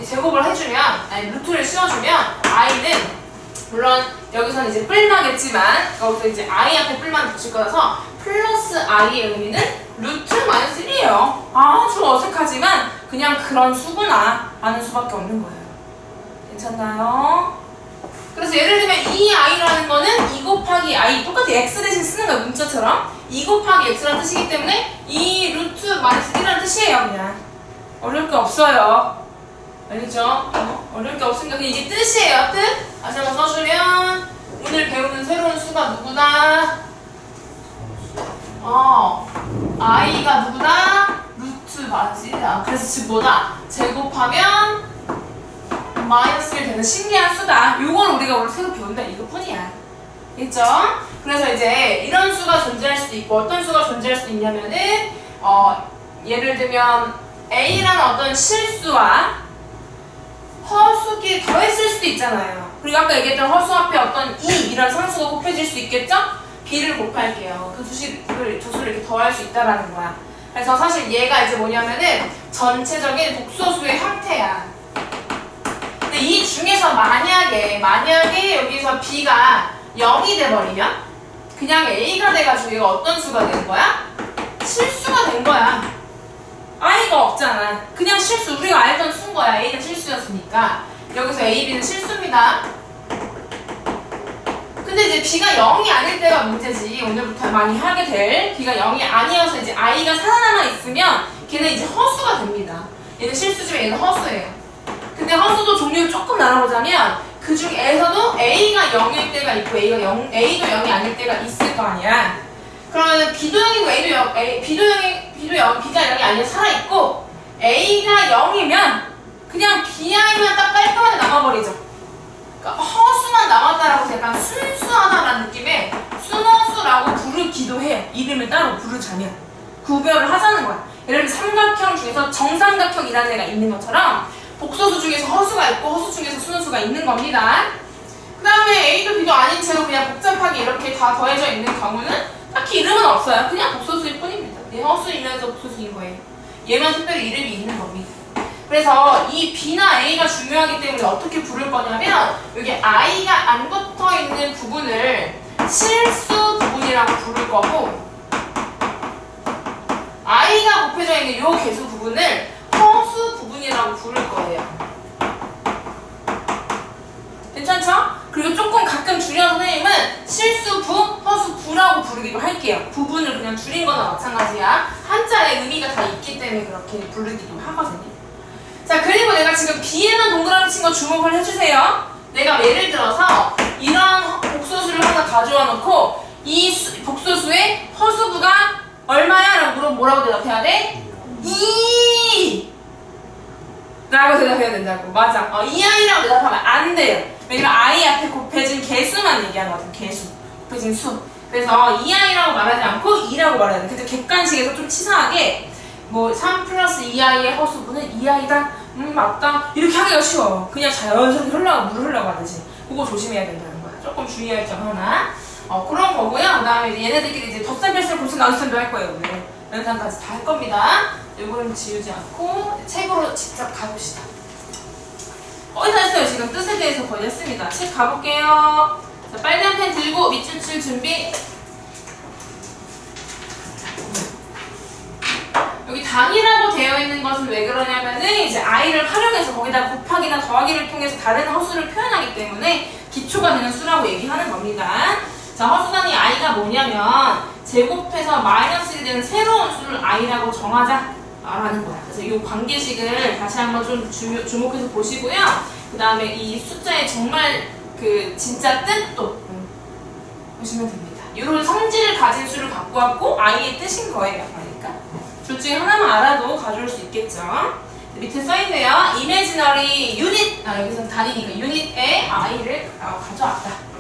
제곱을 해주면, 아니 루트를 씌워주면 i는 물론 여기서는 이제 뿔나겠지만 거기서 이제 i 앞에 뿔만 붙일 거라서 플러스 i의 의미는 루트 마이너스 1이에요. 아주 어색하지만 그냥 그런 수구나 라는 수밖에 없는 거예요. 괜찮나요? 그래서 예를 들면 이 i라는 거는 2 곱하기 i, 똑같이 x 대신 쓰는 거예요. 문자처럼 2 곱하기 x라는 뜻이기 때문에 이 루트 마이너스 1이라는 뜻이에요. 그냥 어려울 게 없어요. 알겠죠? 어려울 게 없으니까 그냥 이게 뜻이에요. 뜻? 다시 한번 써주면 오늘 배우는 새로운 수가 누구다? i가 누구다? 루트 맞지? 그래서 즉 뭐다? 제곱하면 마이너스 1 되는 신기한 수다. 요걸 우리가 오늘 새로 배운다 이것뿐이야. 있죠? 그래서 이제 이런 수가 존재할 수도 있고 어떤 수가 존재할 수도 있냐면은 예를 들면 A라는 어떤 실수와 허수끼리 더했을 수도 있잖아요. 그리고 아까 얘기했던 허수 앞에 어떤 이런 상수가 곱해질 수 있겠죠? b를 곱할게요. 그 조수를 이렇게 더할 수 있다라는 거야. 그래서 사실 얘가 이제 뭐냐면은 전체적인 복소수의 형태야. 근데 이 중에서 만약에 여기서 b가 0이 돼버리면 그냥 a가 돼가지고 얘가 어떤 수가 된 거야? 실수가 된 거야. i가 없잖아. 그냥 실수. 우리가 알던 수인 거야. a는 실수였으니까. 여기서 a, b는 실수입니다. 근데 이제 b가 0이 아닐 때가 문제지. 오늘부터 많이 하게 될 b가 0이 아니어서 이제 i가 살아남아 있으면 걔는 이제 허수가 됩니다. 얘는 실수지만 얘는 허수예요. 근데 허수도 종류를 조금 나눠보자면 그 중에서도 a가 0일 때가 있고 a도 0이 아닐 때가 있을 거 아니야. 그러면 b도 0이고 b가 0이 아니라 살아있고 a가 0이면 그냥 bi만 딱 깔끔하게 남아버리죠. 그러니까 허수만 남았다라고 약간 순수하다라는 느낌의 순허수라고 부르기도 해요. 이름을 따로 부르자면 구별을 하자는 거야. 예를 들면 삼각형 중에서 정삼각형이라는 애가 있는 것처럼 복소수 중에서 허수가 있고 허수 중에서 순허수가 있는 겁니다. 그 다음에 A도 B도 아닌 채로 그냥 복잡하게 이렇게 다 더해져 있는 경우는 딱히 이름은 없어요. 그냥 복소수일 뿐입니다. 얘 허수이면서 복소수인 거예요. 얘만 특별히 이름이 있는 겁니다. 그래서 이 B나 A가 중요하기 때문에 어떻게 부를 거냐면 여기 I가 안 붙어 있는 부분을 실수 부분이라고 부를 거고 I가 곱해져 있는 이 개수 부분을 허수 부분이라고 부를 거예요. 괜찮죠? 그리고 조금 가끔 줄여서 선생님은 실수부, 허수부라고 부르기도 할게요. 부분을 그냥 줄인 거나 마찬가지야. 한자의 의미가 다 있기 때문에 그렇게 부르기도 하거든요. 자, 그리고 내가 지금 B에만 동그라미 친 거 주목을 해주세요. 내가 예를 들어서 이런 복소수를 하나 가져와 놓고 이 복소수의 허수부가 얼마야? 라고 뭐라고 대답해야 돼? 2 라고 대답해야 된다고. 맞아. 이 아이라고 대답하면 안 돼요. 왜냐면 아이 앞에 곱해진 개수만 얘기하는 거거든. 개수. 곱해진 수. 그래서 이 아이라고 말하지 않고 2라고 말해야 돼. 근데 객관식에서 좀 치사하게 뭐 3 플러스 2i의 허수부는 2i다. 맞다. 이렇게 하기가 쉬워. 그냥 자연스럽게 물 흘러가듯이. 그거 조심해야 된다는 거야. 조금 주의할 점 하나. 그런 거고요. 그 다음에 얘네들끼리 이제 덧셈, 뺄셈, 곱셈, 나눗셈도 할 거예요. 오늘. 연산까지 다 할 겁니다. 이거는 지우지 않고 책으로 직접 가봅시다. 거의 다 했어요. 지금 뜻에 대해서 거의 했습니다. 책 가볼게요. 자, 빨간 펜 들고 밑줄 칠 준비. 여기 단위라고 되어 있는 것은 왜 그러냐면은 이제 i를 활용해서 거기다 곱하기나 더하기를 통해서 다른 허수를 표현하기 때문에 기초가 되는 수라고 얘기하는 겁니다. 자, 허수단위 i가 뭐냐면 제곱해서 마이너스 1이 되는 새로운 수를 i라고 정하자 라는 거야. 그래서 이 관계식을 다시 한번 좀 주목해서 보시고요. 그 다음에 이 숫자의 정말 그 진짜 뜻도 보시면 됩니다. 이런 성질을 가진 수를 갖고 왔고 i의 뜻인 거예요. 그러니까 둘 중에 하나만 알아도 가져올 수 있겠죠. 밑에 써있네요. imaginary unit, 여기서는 단위니까 unit에 i를 가져왔다.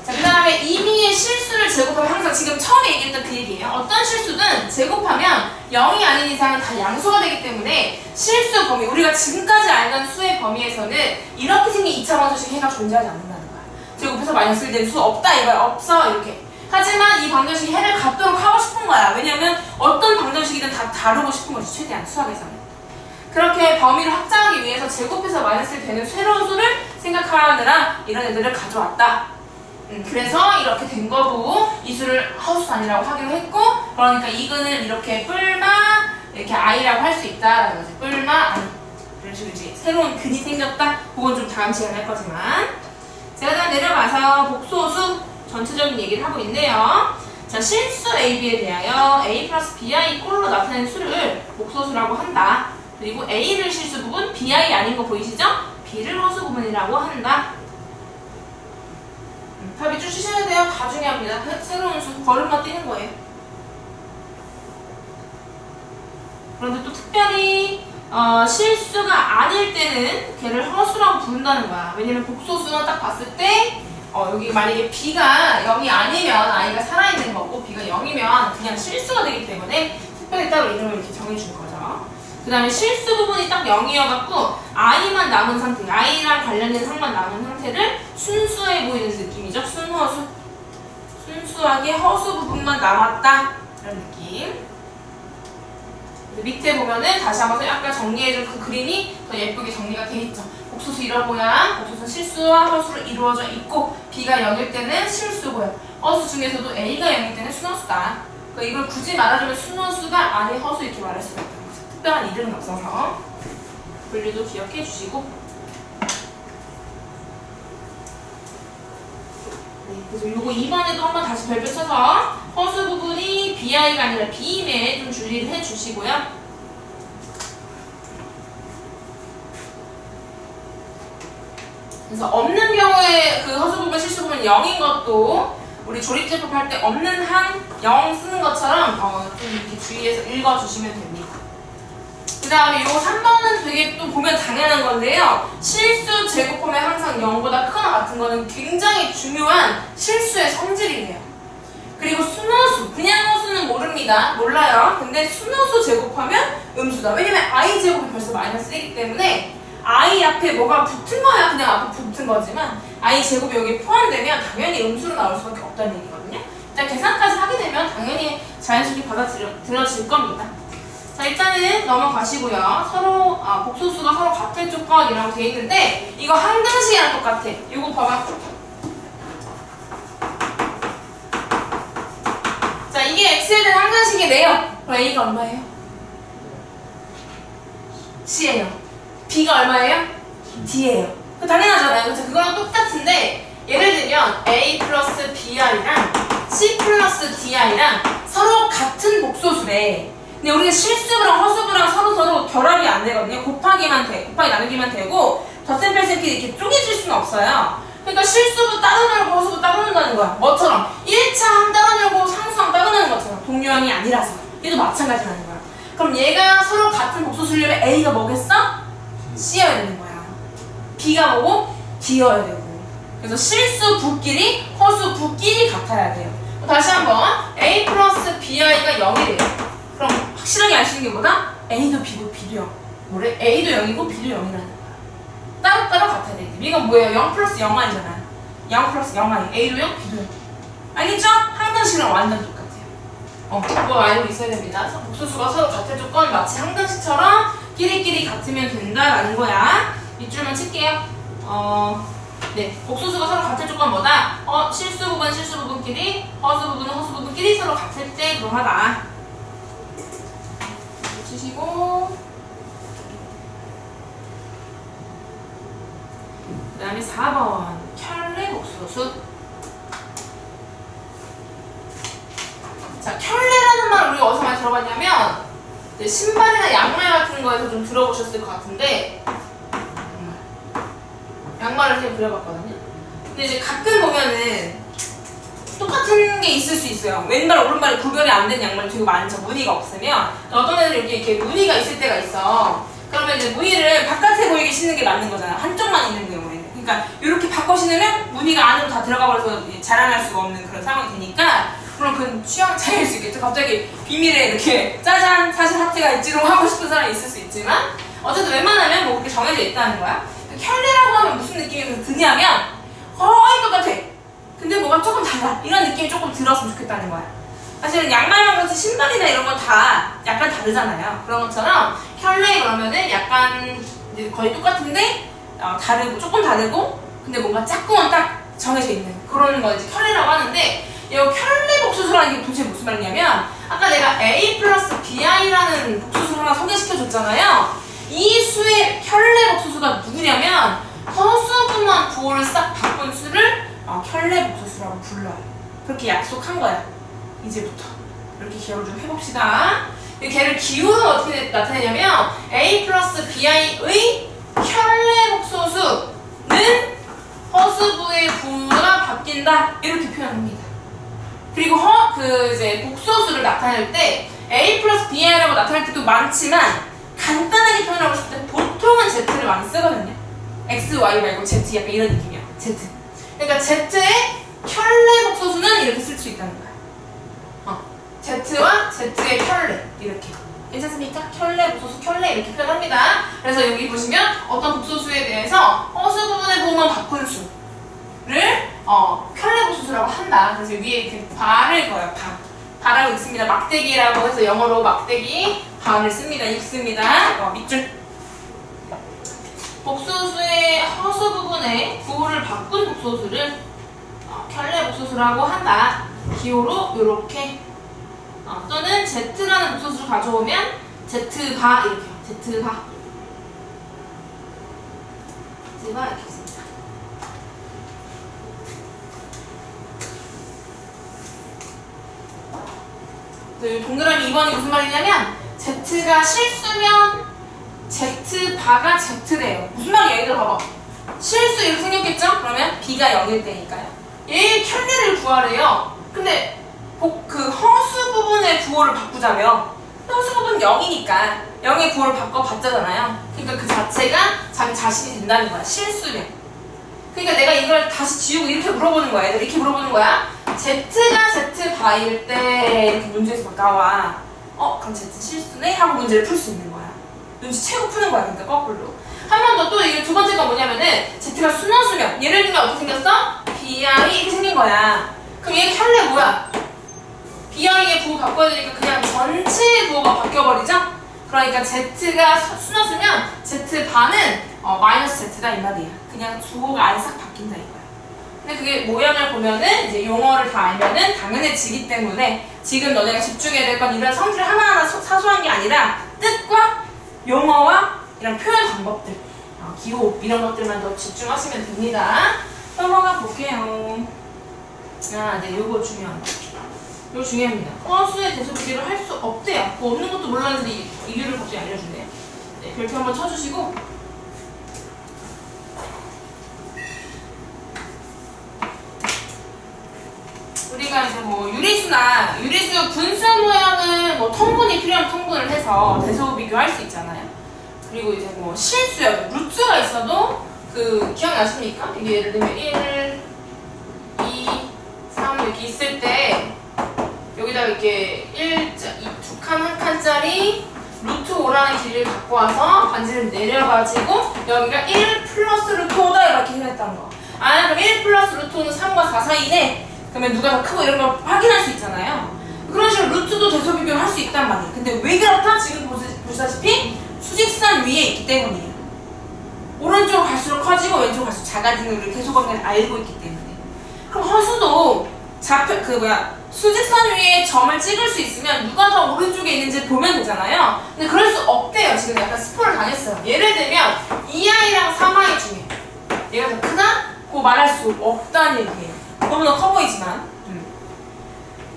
자, 그 다음에 임의의 실수를 제곱하면 항상 지금 처음에 얘기했던 그 얘기예요. 어떤 실수든 제곱하면 0이 아닌 이상은 다 양수가 되기 때문에 실수 범위, 우리가 지금까지 알던 수의 범위에서는 이렇게 생긴 2차 방정식 해가 존재하지 않는다는 거야. 제곱해서 마이너스 1 된 수 없다 이거야. 없어 이렇게. 하지만 이 방정식이 해를 갖도록 하고 싶은 거야. 왜냐면 어떤 방정식이든 다 다루고 싶은 거지. 최대한 수학에서는. 그렇게 범위를 확장하기 위해서 제곱해서 마이너스 1 되는 새로운 수를 생각하느라 이런 애들을 가져왔다. 그래서 이렇게 된 거고 이 수를 허수단위라고 하기로 했고, 그러니까 이 근을 이렇게 뿔마 이렇게 i라고 할 수 있다라는 거지. 뿔마 이런 식으로 이제 새로운 근이 생겼다. 그건 좀 다음 시간에 할 거지만, 제가 다음 내려가서 복소수 전체적인 얘기를 하고 있네요. 자, 실수 AB에 대하여 A 플러스 BI 꼴로 나타낸 수를 복소수라고 한다. 그리고 A를 실수 부분, BI 아닌 거 보이시죠? B를 허수 부분이라고 한다. 다 밑줄 치셔야 돼요. 다 중요합니다. 새로운 수, 걸음마 뛰는 거예요. 그런데 또 특별히 실수가 아닐 때는 걔를 허수라고 부른다는 거야. 왜냐면 복소수는 딱 봤을 때 여기 만약에 B가 0이 아니면 i가 살아있는 거고 B가 0이면 그냥 실수가 되기 때문에 특별히 따로 이름을 이렇게 정해준 거죠. 그 다음에 실수 부분이 딱 0이어갖고 i만 남은 상태, i랑 관련된 상만 남은 상태를 순수해 보이는 느낌이죠. 순허수. 순수하게 허수 부분만 남았다 이런 느낌. 밑에 보면은 다시 한번 아까 정리해준 그 그림이 더 예쁘게 정리가 돼 있죠. 복소수 이런 모양, 복소수 실수와 허수로 이루어져 있고 B가 0일 때는 실수고요. 허수 중에서도 A가 0일 때는 순허수다. 그러니까 이걸 굳이 말하자면 순허수가 아닌 허수 이렇게 말할 수가 있다. 특별한 이름은 없어서 분류도 기억해 주시고, 네, 그래서 요거 2번에도 한번 다시 별표 쳐서 허수 부분이 BI가 아니라 B임에 좀 주의를 해 주시고요. 그래서 없는 경우에 그 허수 부분, 실수 부분 0인 것도 우리 조립제법 할 때 없는 한 0 쓰는 것처럼 좀 이렇게 주의해서 읽어주시면 됩니다. 그 다음에 요 3번은 되게 또 보면 당연한 건데요. 실수 제곱하면 항상 0보다 크거나 같은 거는 굉장히 중요한 실수의 성질이에요. 그리고 순허수, 그냥 허수는 모릅니다. 몰라요. 근데 순허수 제곱하면 음수다. 왜냐면 i 제곱이 벌써 마이너스 1이기 때문에 i 앞에 뭐가 붙은 거야. 그냥 앞에 붙은 거지만 i 제곱이 여기 포함되면 당연히 음수로 나올 수밖에 없다는 얘기거든요. 일단 계산까지 하게 되면 당연히 자연스럽게 받아들여질 겁니다. 자, 일단은 넘어가시고요. 서로 복소수가 서로 같은 조건이라고 돼 있는데 이거 항등식이랑 똑같아. 이거 봐봐. 자, 이게 x에 대한 항등식이래요. 그럼 a가 얼마예요? c예요. b가 얼마예요? d예요. 당연하잖아요. 그쵸? 그거랑 똑같은데 예를 들면 a 플러스 bi랑 C 플러스 DI랑 서로 같은 복소수래. 근데 우리가 실수부랑 허수부랑 서로 결합이 안 되거든요. 곱하기 나누기만 되고 덧셈 뺄셈끼리 이렇게 쪼개질 수는 없어요. 그러니까 실수부 따로 나누고 허수부 따로 나눈다는 거야. 뭐처럼 1차항 따로 나누고 상수항 따로 나누는 것처럼 동류항이 아니라서. 얘도 마찬가지라는 거야. 그럼 얘가 서로 같은 복소수려면 A가 뭐겠어? C여야 되는 거야. B가 뭐고? D여야 되고. 그래서 실수 부끼리 허수 부끼리 같아야 돼요. 다시 한번 A 플러스 BI가 0이래요. 그럼 확실하게 알 수 있는 게 뭐다? A도 B고 B도 0. 뭐래? A도 0이고 B도 0이라는 거야. 따로따로 같아야 돼. B가 뭐예요? 0 플러스 0 아니잖아. 0 플러스 0 아니. A도 0, B도 0. 알겠죠? 항등식이랑 완전 똑같아요. 그거 알고 있어야 됩니다. 복소수가 서로 같은 조건 마치 항등식처럼 끼리끼리 같으면 된다라는 거야. 밑줄만 칠게요. 네, 복소수가 서로 같을 조건 뭐다? 실수 부분끼리, 허수 부분끼리 서로 같을 때 그러하다. 치시고 그 다음에 4번 켤레 복소수. 자, 켤레라는 말 우리가 어디서 많이 들어봤냐면 신발이나 양말 같은 거에서 좀 들어보셨을 것 같은데 양말을 이렇게 그려봤거든요. 근데 이제 가끔 보면은 똑같은 게 있을 수 있어요. 왼발 오른발이 구별이 안 되는 양말이 되게 많죠. 무늬가 없으면 어떤 애들은 이렇게 무늬가 있을 때가 있어. 그러면 이제 무늬를 바깥에 보이게 신는 게 맞는 거잖아. 한쪽만 있는 경우에는. 그러니까 이렇게 바꿔 신으면 무늬가 안으로 다 들어가 버려서 자랑할 수가 없는 그런 상황이 되니까 물론 그건 취향 차이일 수 있겠죠. 갑자기 비밀에 이렇게 짜잔 사실 하트가 있지롱 하고 싶은 사람이 있을 수 있지만 어쨌든 웬만하면 뭐 그렇게 정해져 있다는 거야. 켤레라고 하면 무슨 느낌이 드냐면 거의 똑같아. 근데 뭐가 조금 달라. 이런 느낌이 조금 들었으면 좋겠다는 거야. 사실은 양말만 그렇지 신발이나 이런 건 다 약간 다르잖아요. 그런 것처럼 켤레 그러면은 약간 이제 거의 똑같은데 다르고 조금 다르고 근데 뭔가 짝꿍은 딱 정해져 있는 그런 거 이제 켤레라고 하는데 이 켤레 복소수라는 게 도대체 무슨 말이냐면 아까 내가 A 플러스 BI라는 복소수를 하나 소개시켜줬잖아요. 이 수의 켤레 복소수가 누구냐면 허수부만 부호를 싹 바꾼 수를 켤레 복소수라고 불러요. 그렇게 약속한 거야. 이제부터 이렇게 기억을 좀 해봅시다. 걔를 기호는 어떻게 나타내냐면 A 플러스 BI의 켤레 복소수는 허수부의 부호가 바뀐다 이렇게 표현합니다. 그리고 이제 복소수를 나타낼 때 A 플러스 BI라고 나타낼 때도 많지만 간단하게 표현하고 싶을 때 보통은 Z를 많이 쓰거든요. X, Y 말고 Z 약간 이런 느낌이야. Z. 그러니까 Z의 켤레 복소수는 이렇게 쓸 수 있다는 거야. Z와 Z의 켤레 이렇게. 괜찮습니까? 켤레 복소수 켤레 이렇게 표현합니다. 그래서 여기 보시면 어떤 복소수에 대해서 허수 부분의 부호만 바꾼 수를 켤레 복소수라고 한다. 그래서 위에 이렇게 발을 그어요. 발하고 있습니다. 막대기라고 해서 영어로 막대기 발을 씁니다. 읽습니다. 밑줄. 복소수의 허수 부분의 부호를 바꾼 복소수를 켤레 복소수라고 한다. 기호로 이렇게 또는 Z라는 복소수를 가져오면 Z바 이렇게요. Z바 이렇게 씁니다. 동그라미 2번이 무슨 말이냐면 Z가 실수면 Z바가 Z래요. 무슨 말이야? 얘들 봐봐. 실수 이렇게 생겼겠죠? 그러면 B가 0일 때니까요. 얘의 켤레를 구하래요. 근데 그 허수 부분의 부호를 바꾸자면 허수 부분은 0이니까 0의 부호를 바꿔봤자잖아요. 그러니까 그 자체가 자기 자신이 된다는 거야. 실수면. 그러니까 내가 이걸 다시 지우고 이렇게 물어보는 거야. 애들 이렇게 물어보는 거야. Z가 Z바일 때 이렇게 문제에서 막 나와. 그럼 Z 실수네? 하고 문제를 풀 수 있는 거야. 눈치채고 푸는 거야. 그러니까 거꾸로. 한 번 더 또 이게 두 번째가 뭐냐면은 Z가 순원수면 예를 들면 어떻게 생겼어? BI 이렇게 생긴 거야. 그럼 얘 켤레 뭐야? BI의 부호 바꿔야 되니까 그냥 전체의 부호가 바뀌어버리죠? 그러니까 Z가 순원수면 Z바는 마이너스 Z다 이 말이야. 그냥 부호가 아예 싹 바뀐다 이거야. 근데 그게 모양을 보면은 이제 용어를 다 알면은 당연해지기 때문에 지금 너네가 집중해야 될 건 이런 성질 하나하나 사소한 게 아니라 뜻과 용어와 이런 표현 방법들, 기호 이런 것들만 더 집중하시면 됩니다. 넘어가 볼게요. 네, 요거 중요한 거. 이거 중요합니다. 허수의 대소비교를 할 수 없대요. 뭐 없는 것도 몰랐는데 이유를 갑자기 알려주네요. 네, 별표 한번 쳐주시고. 우리가 이제 뭐 유리수 분수 모양은 뭐 통분이 필요한 통분을 해서 대소 비교할 수 있잖아요. 그리고 이제 뭐 실수요. 루트가 있어도 그 기억나십니까? 이게 예를 들면 1, 2, 3 이렇게 있을 때 여기다가 이렇게 2 칸, 한 칸짜리 루트 5라는 길이를 갖고 와서 반지를 내려가지고 여기가 1 플러스 루트 5다 이렇게 해냈다는 거. 아, 그럼 1 플러스 루트 5는 3과 4 사이네? 그러면 누가 더 크고 이런 걸 확인할 수 있잖아요. 그런 식으로 루트도 대소 비교를 할 수 있단 말이에요. 근데 왜 그렇다? 지금 보시다시피 수직선 위에 있기 때문이에요. 오른쪽으로 갈수록 커지고 왼쪽으로 갈수록 작아지는 우리 대소관계를 알고 있기 때문에. 그럼 허수도 수직선 위에 점을 찍을 수 있으면 누가 더 오른쪽에 있는지 보면 되잖아요. 근데 그럴 수 없대요. 지금 약간 스포를 당했어요. 예를 들면 2i랑 3i 중에 얘가 더 크다? 그거 말할 수 없다는 얘기예요. 너무나 커 보이지만.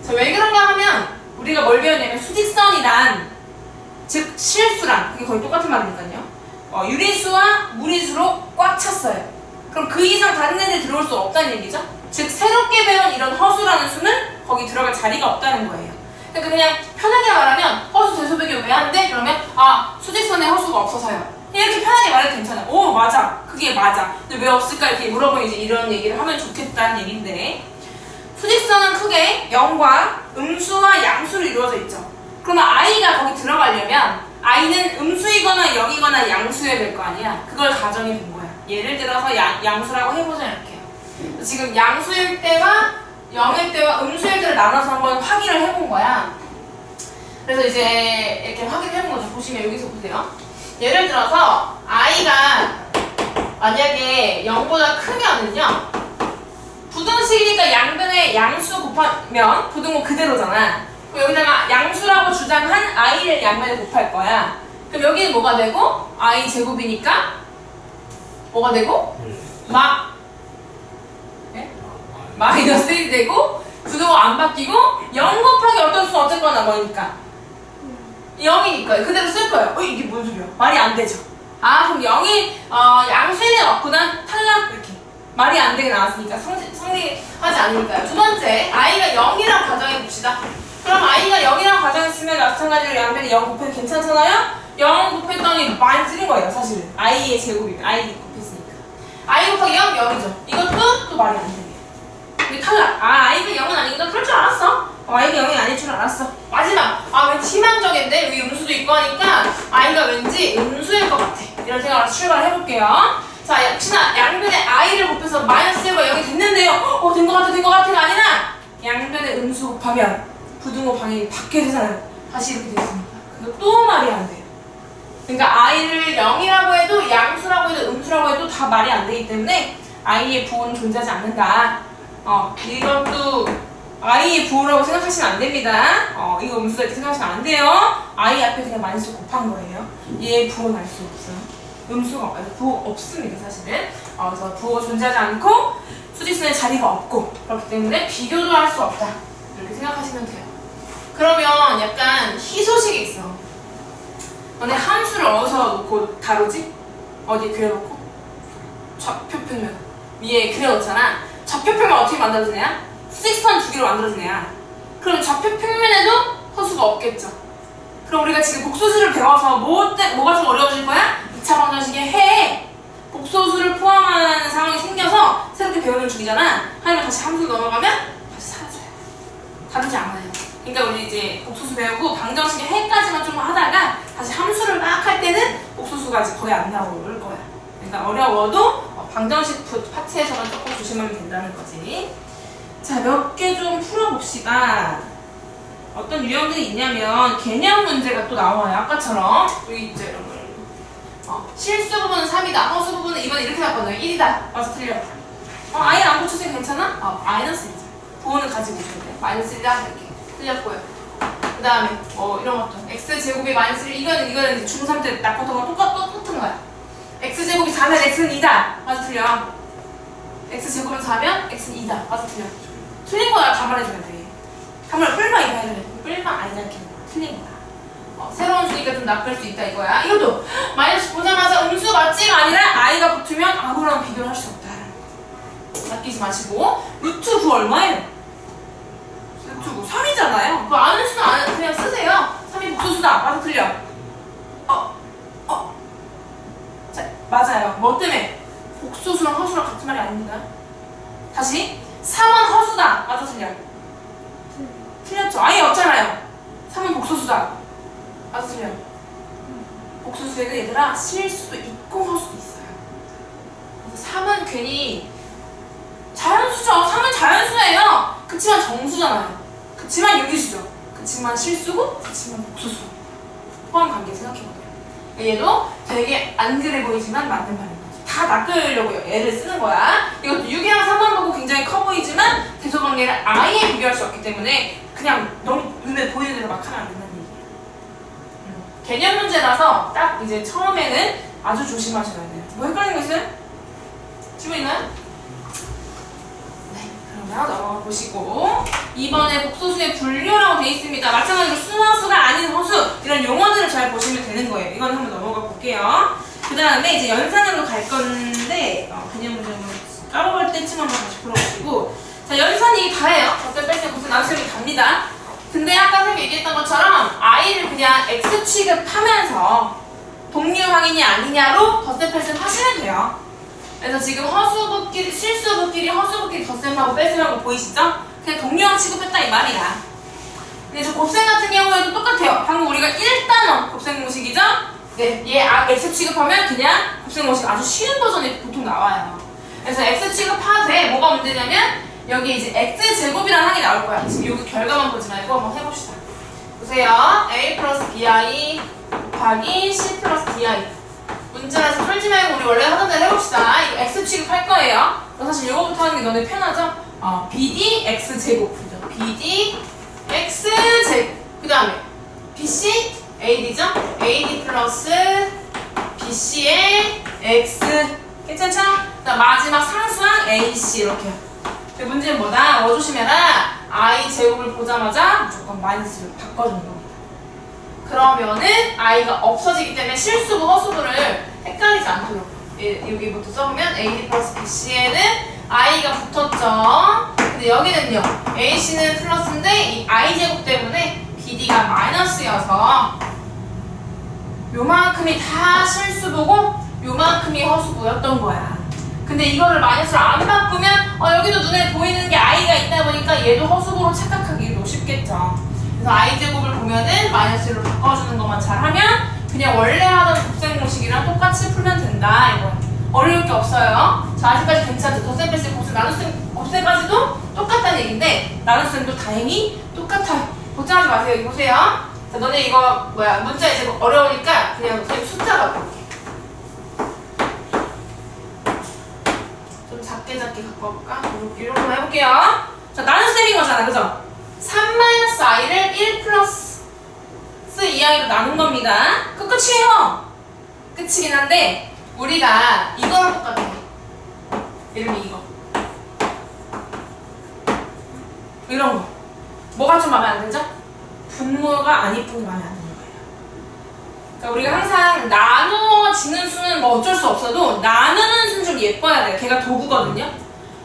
자, 왜 그런가 하면 우리가 뭘 배웠냐면 수직선이란 즉 실수랑 그게 거의 똑같은 말이니까요. 유리수와 무리수로 꽉 찼어요. 그럼 그 이상 다른 애들 들어올 수 없다는 얘기죠. 즉 새롭게 배운 이런 허수라는 수는 거기 들어갈 자리가 없다는 거예요. 그러니까 그냥 편하게 말하면 허수 대소비교 왜 안 돼? 그러면 수직선에 허수가 없어서요. 이렇게 편하게 말해도 괜찮아요. 오 맞아, 그게 맞아. 근데 왜 없을까 이렇게 물어보면 이제 이런 얘기를 하면 좋겠다는 얘기인데, 수직선은 크게 0과 음수와 양수로 이루어져 있죠. 그러면 i가 거기 들어가려면 i는 음수이거나 0이거나 양수여야 될 거 아니야. 그걸 가정해 본 거야. 예를 들어서 양수라고 해보자 이렇게요. 지금 양수일 때와 0일 때와 음수일 때를 나눠서 한번 확인을 해본 거야. 그래서 이제 이렇게 확인해 본 거죠. 보시면 여기서 보세요. 예를 들어서 i가 만약에 0보다 크면은요, 부등식이니까 양변에 양수 곱하면 부등호 그대로잖아. 그럼 여기다가 양수라고 주장한 i를 양면에 곱할 거야. 그럼 여기는 뭐가 되고? i 제곱이니까 뭐가 되고? 마이너스 1이 되고 부등호 안 바뀌고 0 곱하기 어떤 수는 어쨌거나 뭐니까 0이니까 그대로 쓸 거예요. 이게 뭔 소리야? 말이 안 되죠. 그럼 0이 양수에 없구나 탈락 이렇게 말이 안 되게 나왔으니까 성립하지 않으니까요. 두 번째, i가 0이라고 가정해 봅시다. 그럼 i가 0이라고 가정했으면 마찬가지로 양변에 0 곱해도 괜찮잖아요? 0 곱했더니 많이 쓰는 거예요, 사실은. i의 제곱이면 i 곱했으니까. i 곱하기 0, 0이죠. 이것도 또 말이 안 되네요. 근데 탈락. i가 0은 아니구나. 그럴 줄 알았어. i가 0이 아닐 줄 알았어. 마지막. 왠지 희망적인데 여기 음수도 있고 하니까 i가 왠지 음수일 것 같아. 이런 생각으로 출발을 해볼게요. 자, 역시나 양변에 i를 곱해서 마이너스 1과 0이 됐는데요. 된 것 같아가 아니라 양변에 음수 곱하면 부등호 방향이 바뀌어야 되잖아요. 다시 이렇게 됐습니다. 그거 또 말이 안 돼요. 그러니까 i를 0이라고 해도 양수라고 해도 음수라고 해도 다 말이 안 되기 때문에 i의 부호는 존재하지 않는다. 이것도 i의 부호라고 생각하시면 안 됩니다. 이거 음수다 이렇게 생각하시면 안 돼요. i 앞에 그냥 마이너스 곱한 거예요. 얘의 부호는 알 수 없어요. 음수가 부호 없습니다, 사실은. 그래서 부호가 존재하지 않고 수직선에 자리가 없고 그렇기 때문에 비교도 할 수 없다. 이렇게 생각하시면 돼요. 그러면 약간 희소식이 있어. 너네 함수를 어디서 놓고 다루지? 어디 그려놓고? 좌표표면 위에 그려놓잖아. 좌표표면 어떻게 만들어지냐? 수직선 두 개로 만들어지냐? 그럼 좌표평면에도 허수가 없겠죠. 그럼 우리가 지금 복소수를 배워서 뭐가 좀 어려워질 거야? 2차 방정식의 해에 복소수를 포함하는 상황이 생겨서 새롭게 배우는 중이잖아. 하지만 다시 함수 넘어가면 다시 사라져요. 다르지 않아요. 그러니까 우리 이제 복소수 배우고 방정식의 해까지만 좀 하다가 다시 함수를 막 할 때는 복소수가 이제 거의 안 나올 거야. 그러니까 어려워도 방정식 파트에서만 조금 조심하면 된다는 거지. 자, 몇 개 좀 풀어봅시다. 어떤 유형들이 있냐면 개념 문제가 또 나와요. 아까처럼 여기 있죠, 이런 거. 실수 부분은 3이다. 허수 부분은 이번에 이렇게 나왔거든요. 1이다. 맞아, 틀려. 아예 안 고쳐서 괜찮아? 마이너스 1이죠. 부호는 가지고 있어야 돼. 마이너스 1이다. 이렇게 틀렸고요. 그 다음에 이런 것도 x제곱이 마이너스 1. 이거는 이제 중3 때 낙하도가 똑같은 거야. x제곱이 4면 x는 2다. 맞아, 틀려. x제곱은 4면 x는 2다. 맞아, 틀려. 틀린 거야 다 말해줘야 돼. 3을 뿔마 이거 해야 돼. 뿔마 아니다 이렇게 틀린 거야. 새로운 수니까 좀 나쁠 수 있다 이거야. 이것도 마이너스 보자마자 음수 맞지가 아니라 i가 붙으면 아무랑 비교를 할 수 없다. 아끼지 마시고. 루트 9 얼마예요? 루트 9 3이잖아요. 그거 아는 수는 그냥 쓰세요. 3이 복소수다. 맞아 틀려. 자, 맞아요. 뭐 때문에? 복소수랑 허수랑 같은 말이 아닙니다. 다시 3은 허수다. 맞아 틀려. 틀렸죠. 아예 없잖아요. 3은 복소수다. 맞아 틀려. 복소수에는 얘들아 실수도 있고 허수도 있어요. 그래서 3은 괜히 자연수죠. 3은 자연수예요. 그치만 정수잖아요. 그치만 유기수죠. 그치만 실수고 그치만 복소수. 포함 관계 생각해보세요. 얘도 되게 안 그래 보이지만 맞는 말인 거지. 다 낚으려고 얘를 쓰는 거야. 이것도 6이랑 3만 보고 굉장히 커 보이지만 대소관계를 아예 비교할 수 없기 때문에 그냥 너무 눈에 보이는 대로 막 하면 안 된다는 얘기예요. 개념 문제라서 딱 이제 처음에는 아주 조심하셔야 돼요. 뭐 헷갈리는 거 있어요? 질문 있나요? 네, 그러면 넘어가 보시고 2번에 복소수의 분류라고 되어 있습니다. 마찬가지로 순허수가 아닌 허수 이런 용어들을 잘 보시면 되는 거예요. 이건 한번 넘어가 볼게요. 그 다음에 이제 연산으로 갈 건데 개념 문제는 까먹을 때쯤 한번 다시 풀어보시고 자 연산이 다예요. 덧셈 뺄셈 곱셈 나눗셈이 답니다. 근데 아까 선생님이 얘기했던 것처럼 i를 그냥 x 취급하면서 동류 확인이 아니냐로 덧셈 뺄셈 하시면 돼요. 그래서 지금 허수부끼리 실수부끼리 허수부끼리 덧셈하고 뺄셈하고 보이시죠? 그냥 동류항 취급했다 이 말이야. 근데 저 곱셈 같은 경우에도 똑같아요. 방금 우리가 1단원 곱셈 공식이죠? 네, 얘 x 취급하면 그냥 곱셈 공식 아주 쉬운 버전이 보통 나와요. 그래서 x 취급하되 뭐가 문제냐면 여기 이제 x제곱이라는 항이 나올 거야. 지금 여기 결과만 보지 말고 한번 해봅시다. 보세요. a 플러스 bi 곱하기 c 플러스 di 문제라서 풀지 말고 우리 원래 하던 대로 해봅시다. 이거 x 취급할 거예요. 사실 이거부터 하는 게 너네 편하죠? bd x제곱이죠. bd x제곱 그 다음에 bc ad죠? ad 플러스 bc의 x 괜찮죠? 그다음 마지막 상수항 ac 이렇게. 문제는 뭐다? 조심해라. i 제곱을 보자마자 무조건 마이너스로 바꿔주는 겁니다. 그러면은 i가 없어지기 때문에 실수부 허수부를 헷갈리지 않도록 여기부터 써보면 ad 플러스 bc에는 i가 붙었죠. 근데 여기는요 ac는 플러스인데 이 i 제곱 때문에 bd가 마이너스여서 요만큼이 다 실수부고 요만큼이 허수부였던 거야. 근데 이거를 마이너스로 안 바꾸면 여기도 눈에 보이는 게 i가 있다 보니까 얘도 허수부로 착각하기도 쉽겠죠. 그래서 i제곱을 보면은 마이너스로 바꿔주는 것만 잘하면 그냥 원래 하던 곱셈 공식이랑 똑같이 풀면 된다. 이거 어려울 게 없어요. 자 아직까지 괜찮죠? 덧셈 뺄셈 곱셈 나눗셈 곱셈까지도 똑같다는 얘기인데 나눗셈도 다행히 똑같아요. 걱정하지 마세요. 여기 보세요. 자 너네 이거 문자 이제 어려우니까 그냥 선생님 숫자로 볼게. 좀 작게 갖고 와볼까? 이런 거 해볼게요. 자 나눗셈인 거잖아, 그죠? 3-i를 1 플러스 2i로 나눈 겁니다. 그 끝이에요. 끝이긴 한데 우리가 이거랑 똑같아. 예를 들면 이거 이런 거 뭐가 좀 마음에 안 들죠? 분모가 안 이쁜 게 마음에 안 드는 거예요. 그러니까 우리가 항상 나누어지는 수는 뭐 어쩔 수 없어도 나누는 수는 좀 예뻐야 돼요. 걔가 도구거든요.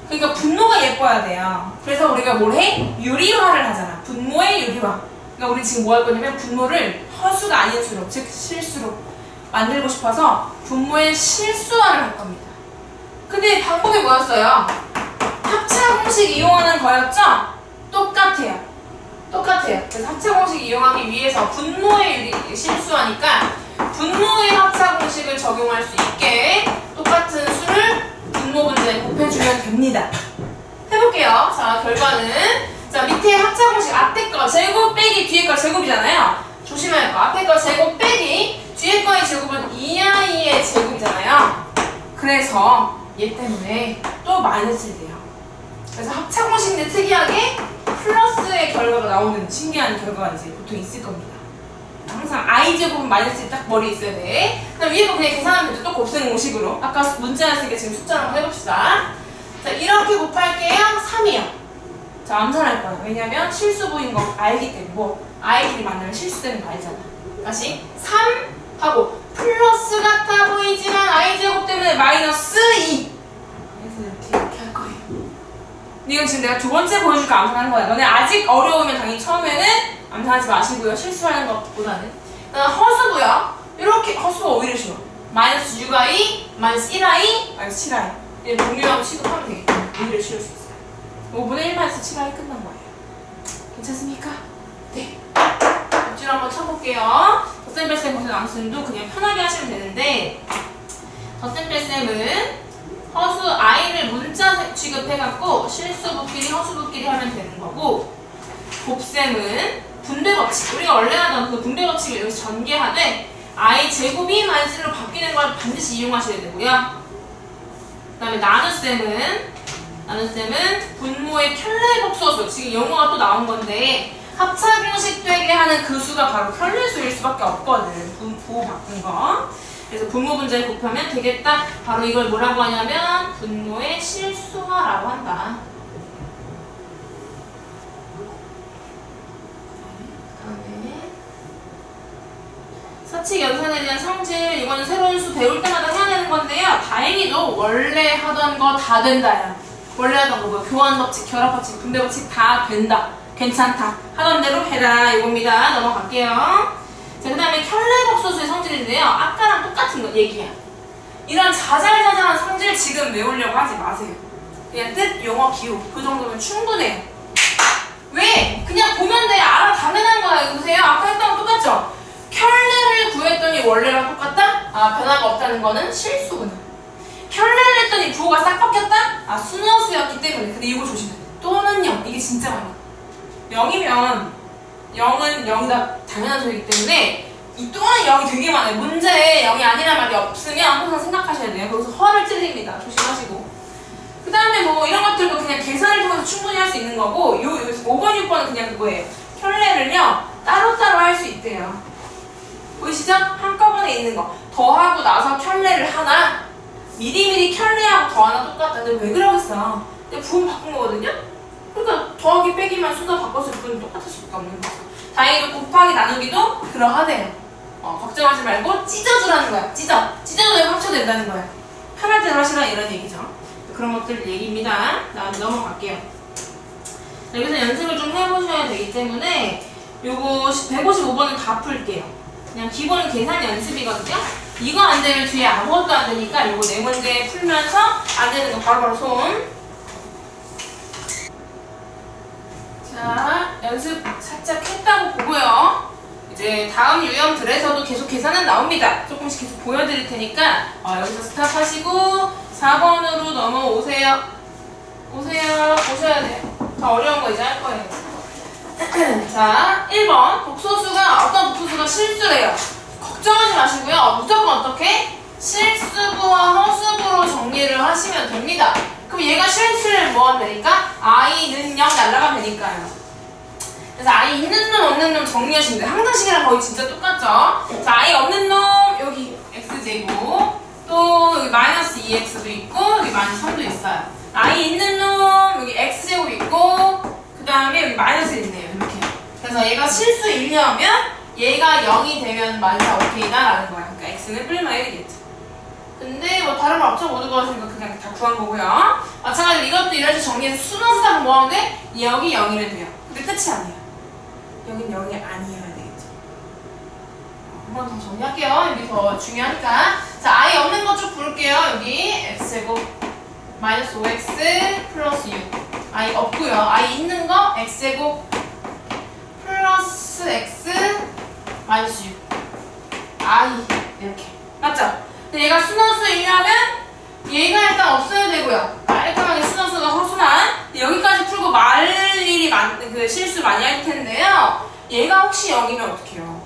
그러니까 분모가 예뻐야 돼요. 그래서 우리가 뭘 해? 유리화를 하잖아. 분모의 유리화. 그러니까 우리 지금 뭐 할 거냐면 분모를 허수가 아닌 수로, 즉 실수로 만들고 싶어서 분모의 실수화를 할 겁니다. 근데 방법이 뭐였어요? 합차 공식 이용하는 거였죠? 똑같아요. 그래서 합차 공식 이용하기 위해서 분모의 실수하니까 분모의 합차 공식을 적용할 수 있게 똑같은 수를 분모 문제에 곱해주면 됩니다. 해볼게요. 자, 결과는 자 밑에 합차 공식 앞에 거 제곱 빼기 뒤에 거 제곱이잖아요. 조심해야 할 거. 앞에 거 제곱 빼기 뒤에 거의 제곱은 2i의 제곱이잖아요. 그래서 얘 때문에 또 마이너스를 돼요. 그래서 합차 공식인데 특이하게 플러스의 결과가 나오는 신기한 결과가 이제 보통 있을 겁니다. 항상 i제곱은 마이너스 딱 머리에 있어야 돼. 그럼 위에 거 그냥 계산하면 되죠. 또 곱셈 공식으로. 아까 문제였으니까 지금 숫자로 한번 해봅시다. 자, 이렇게 곱할게요. 3이요. 자, 자, 암산할 거야. 왜냐면 실수부인 거 알기 때문에. 뭐 i끼리 만나면 실수되는 거 알잖아. 다시 3하고 플러스 같아 보이지만 i제곱 때문에 마이너스 2. 그래서 이렇게 할 거예요. 근데 이건 지금 내가 두 번째 보여줄까 암산하는 거야. 너네 아직 어려우면 당연히 처음에는 암산하지 마시고요. 실수하는 것보다는. 허수고요. 이렇게 허수가 오히려 쉬워. 마이너스 6i, 마이너스 1i, 마이너스 7i. 이렇게 동일하고 취급하면 되겠다. 오히려 쉬울 수 있어요. 5분의 1 마이너스 7i 끝난 거예요. 괜찮습니까? 네. 옆줄 한번 쳐볼게요. 덧셈뺄셈 보세요. 암순도 그냥 편하게 하시면 되는데, 덧셈뺄셈은 허수 i를 문자 취급해갖고 실수부끼리 허수부끼리 하면 되는 거고, 곱셈은 분배 법칙. 우리가 원래 하던 그 분배 법칙을 여기서 전개하되 i 제곱이 마이너스로 바뀌는 걸 반드시 이용하셔야 되고요. 그 다음에 나눗셈은 분모의 켤레복소수. 지금 영어가 또 나온 건데 합차공식 되게 하는 그 수가 바로 켤레수일 수밖에 없거든. 부호 바꾼 거. 그래서 분모 분자에 곱하면 되겠다. 바로 이걸 뭐라고 하냐면 분모의 실수화라고 한다. 사칙 연산에 대한 성질, 이거는 새로운 수 배울 때마다 해야 되는 건데요. 다행히도 원래 하던 거 다 된다야. 원래 하던 거 뭐 교환 법칙, 결합 법칙, 분배 법칙 다 된다. 괜찮다. 하던 대로 해라. 이겁니다. 넘어갈게요. 자, 그 다음에 켤레복소수의 성질인데요. 아까랑 똑같은 거 얘기야. 이런 자잘자잘한 성질 지금 외우려고 하지 마세요. 그냥 뜻, 용어, 기호 그 정도면 충분해요. 왜? 그냥 보면 돼. 알아. 당연한 거야. 이거 보세요. 아까 했던 거 똑같죠? 켤레를 구했더니 원래랑 똑같다? 아, 변화가 없다는 거는 실수구나. 켤레를 했더니 부호가 싹 바뀌었다? 아, 순허수였기 때문에. 근데 이거 조심해. 또는 0. 이게 진짜 많아. 0이면 0은 0이다 당연한 소리이기 때문에 이 또는 0이 되게 많아요. 문제에 0이 아니란 말이 없으면 항상 생각하셔야 돼요. 거기서 허를 찔립니다. 조심하시고. 그 다음에 뭐 이런 것들도 그냥 계산을 통해서 충분히 할 수 있는 거고, 여기서 5번, 6번은 그냥 그거예요. 켤레를요 따로따로 할 수 있대요. 보이시죠? 한꺼번에 있는 거. 더하고 나서 켤레를 하나, 미리미리 켤레하고 더하나 똑같다. 근데 왜 그러겠어? 근데 부분 바꾼 거거든요? 그러니까 더하기 빼기만 순서 바꿨을 뿐 똑같을 수가 없는 거죠. 다행히도 곱하기 나누기도 그러하대요. 걱정하지 말고 찢어주라는 거야. 찢어도 내가 합쳐도 된다는 거야. 편할 대로 하시라 이런 얘기죠. 그런 것들 얘기입니다. 다음 넘어갈게요. 여기서 연습을 좀 해보셔야 되기 때문에 요거 155번은 다 풀게요. 그냥 기본 계산 연습이거든요. 이거 안 되면 뒤에 아무것도 안 되니까 요거 네 문제 풀면서 안 되는 거 바로바로 손. 자, 연습 살짝 했다고 보고요. 이제 다음 유형들에서도 계속 계산은 나옵니다. 조금씩 계속 보여드릴 테니까 여기서 스탑하시고 4번으로 넘어오세요. 오셔야 돼요. 더 어려운 거 이제 할 거예요. 자, 1번 복소수가 어떤 복소수가 실수래요. 걱정하지 마시고요. 무조건 어떻게? 실수부와 허수부로 정리를 하시면 됩니다. 그럼 얘가 실수를 뭐 하면 되니까? i는 0 날라가면 되니까요. 그래서 i 있는 놈 없는 놈 정리하시면 돼요. 항상식이랑 거의 진짜 똑같죠? 자, i 없는 놈 여기 x제곱, 또 여기 마이너스 2x도 있고 여기 마이너스 3도 있어요. i 있는 놈 여기 x제곱 있고 그 다음에 여기 마이너스 있네요. 이렇게. 그래서 얘가 실수이려면 얘가 0이 되면 만사 오케이다 라는 거야. 그러니까 x는 뿔마 1이겠죠. 근데 뭐 다른 말 없죠? 모두 구하시니까 그냥 다 구한 거고요. 마찬가지로 이것도 이런 식으로 정리해서 순환수답은 뭐 하는데 여기 0이면 돼요. 근데 끝이 아니야. 여긴 0이 아니어야 되겠죠. 한 번 더 정리할게요. 여기 더 중요하니까. 자, i 없는 거 쭉 부를게요. 여기 x제곱 마이너스 5x 플러스 6. i 없고요. i 있는 거 x제곱 플러스 x 마이너스 6. i 이렇게. 맞죠? 근데 얘가 순환수이려면 얘가 일단 없어야 되고요. 깔끔하게 순환수가 허수만. 여기까지 풀고 말 일이 그 실수 많이 할 텐데요. 얘가 혹시 0이면 어떡해요?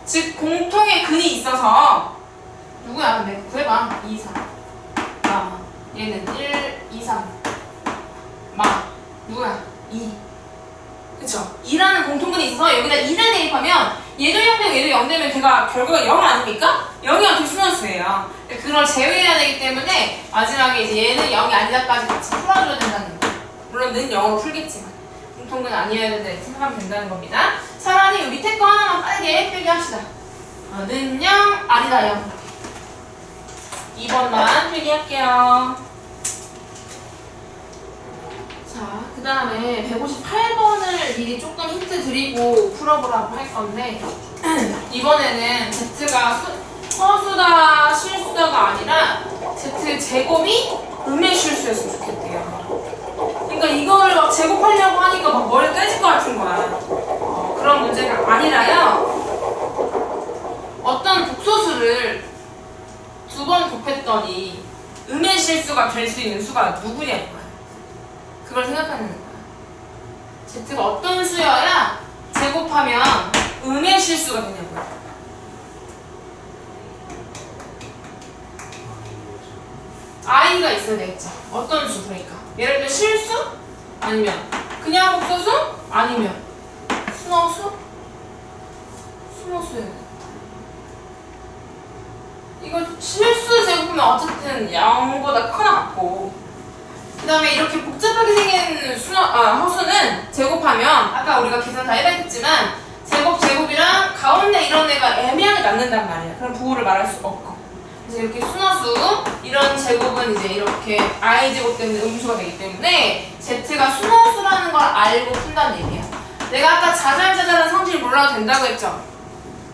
즉 공통의 근이 있어서 누구야? 근데 구해봐. 2, 3 얘는 1, 2, 3 누구야? 2. 그쵸? 2라는 공통근이 있어서 여기다 2를 대입하면 얘도 0 되고 얘도 0 되면 걔가 결과가 0 아닙니까? 0이 어떻게 순환수예요. 그걸 제외해야 되기 때문에 마지막에 이제 얘는 0이 아니다까지 같이 풀어줘야 된다는 거. 물론 는 0으로 풀겠지만 공통근 아니어야 된다 이렇게 생각하면 된다는 겁니다. 차라리 이 밑에 거 하나만 빠르게 필기합시다. 는 0, 아니다 0. 2번만 필기할게요. 자, 그 다음에 158번을 미리 조금 힌트 드리고 풀어보라고 할 건데 이번에는 Z가 허수다 실수다가 아니라 Z 제곱이 음의 실수였으면 좋겠대요. 그러니까 이거를 막 제곱하려고 하니까 막 머리 깨질 것 같은 거야. 그런 문제가 아니라요. 어떤 복소수를 2번 곱했더니 음의 실수가 될 수 있는 수가 누구냐는 거야. 그걸 생각하는 거야. Z가 어떤 수여야 제곱하면 음의 실수가 되냐고요. I가 있어야 되겠죠. 어떤 수 그러니까. 예를 들면 실수? 아니면 그냥 복소수? 아니면 순어수? 순어수예요. 이거 실수 제곱하면 어쨌든 0보다 크나 같고 그 다음에 이렇게 복잡하게 생긴 허수는 제곱하면 아까 우리가 계산 다 해봤겠지만 제곱이랑 가운데 이런 애가 애매하게 남는단 말이야. 그럼 부호를 말할 수 없고 그래서 이렇게 순허수 이런 제곱은 이제 이렇게 i제곱 때문에 음수가 되기 때문에 Z가 순허수라는 걸 알고 푼다는 얘기야. 내가 아까 자잘자잘한 성질 몰라도 된다고 했죠?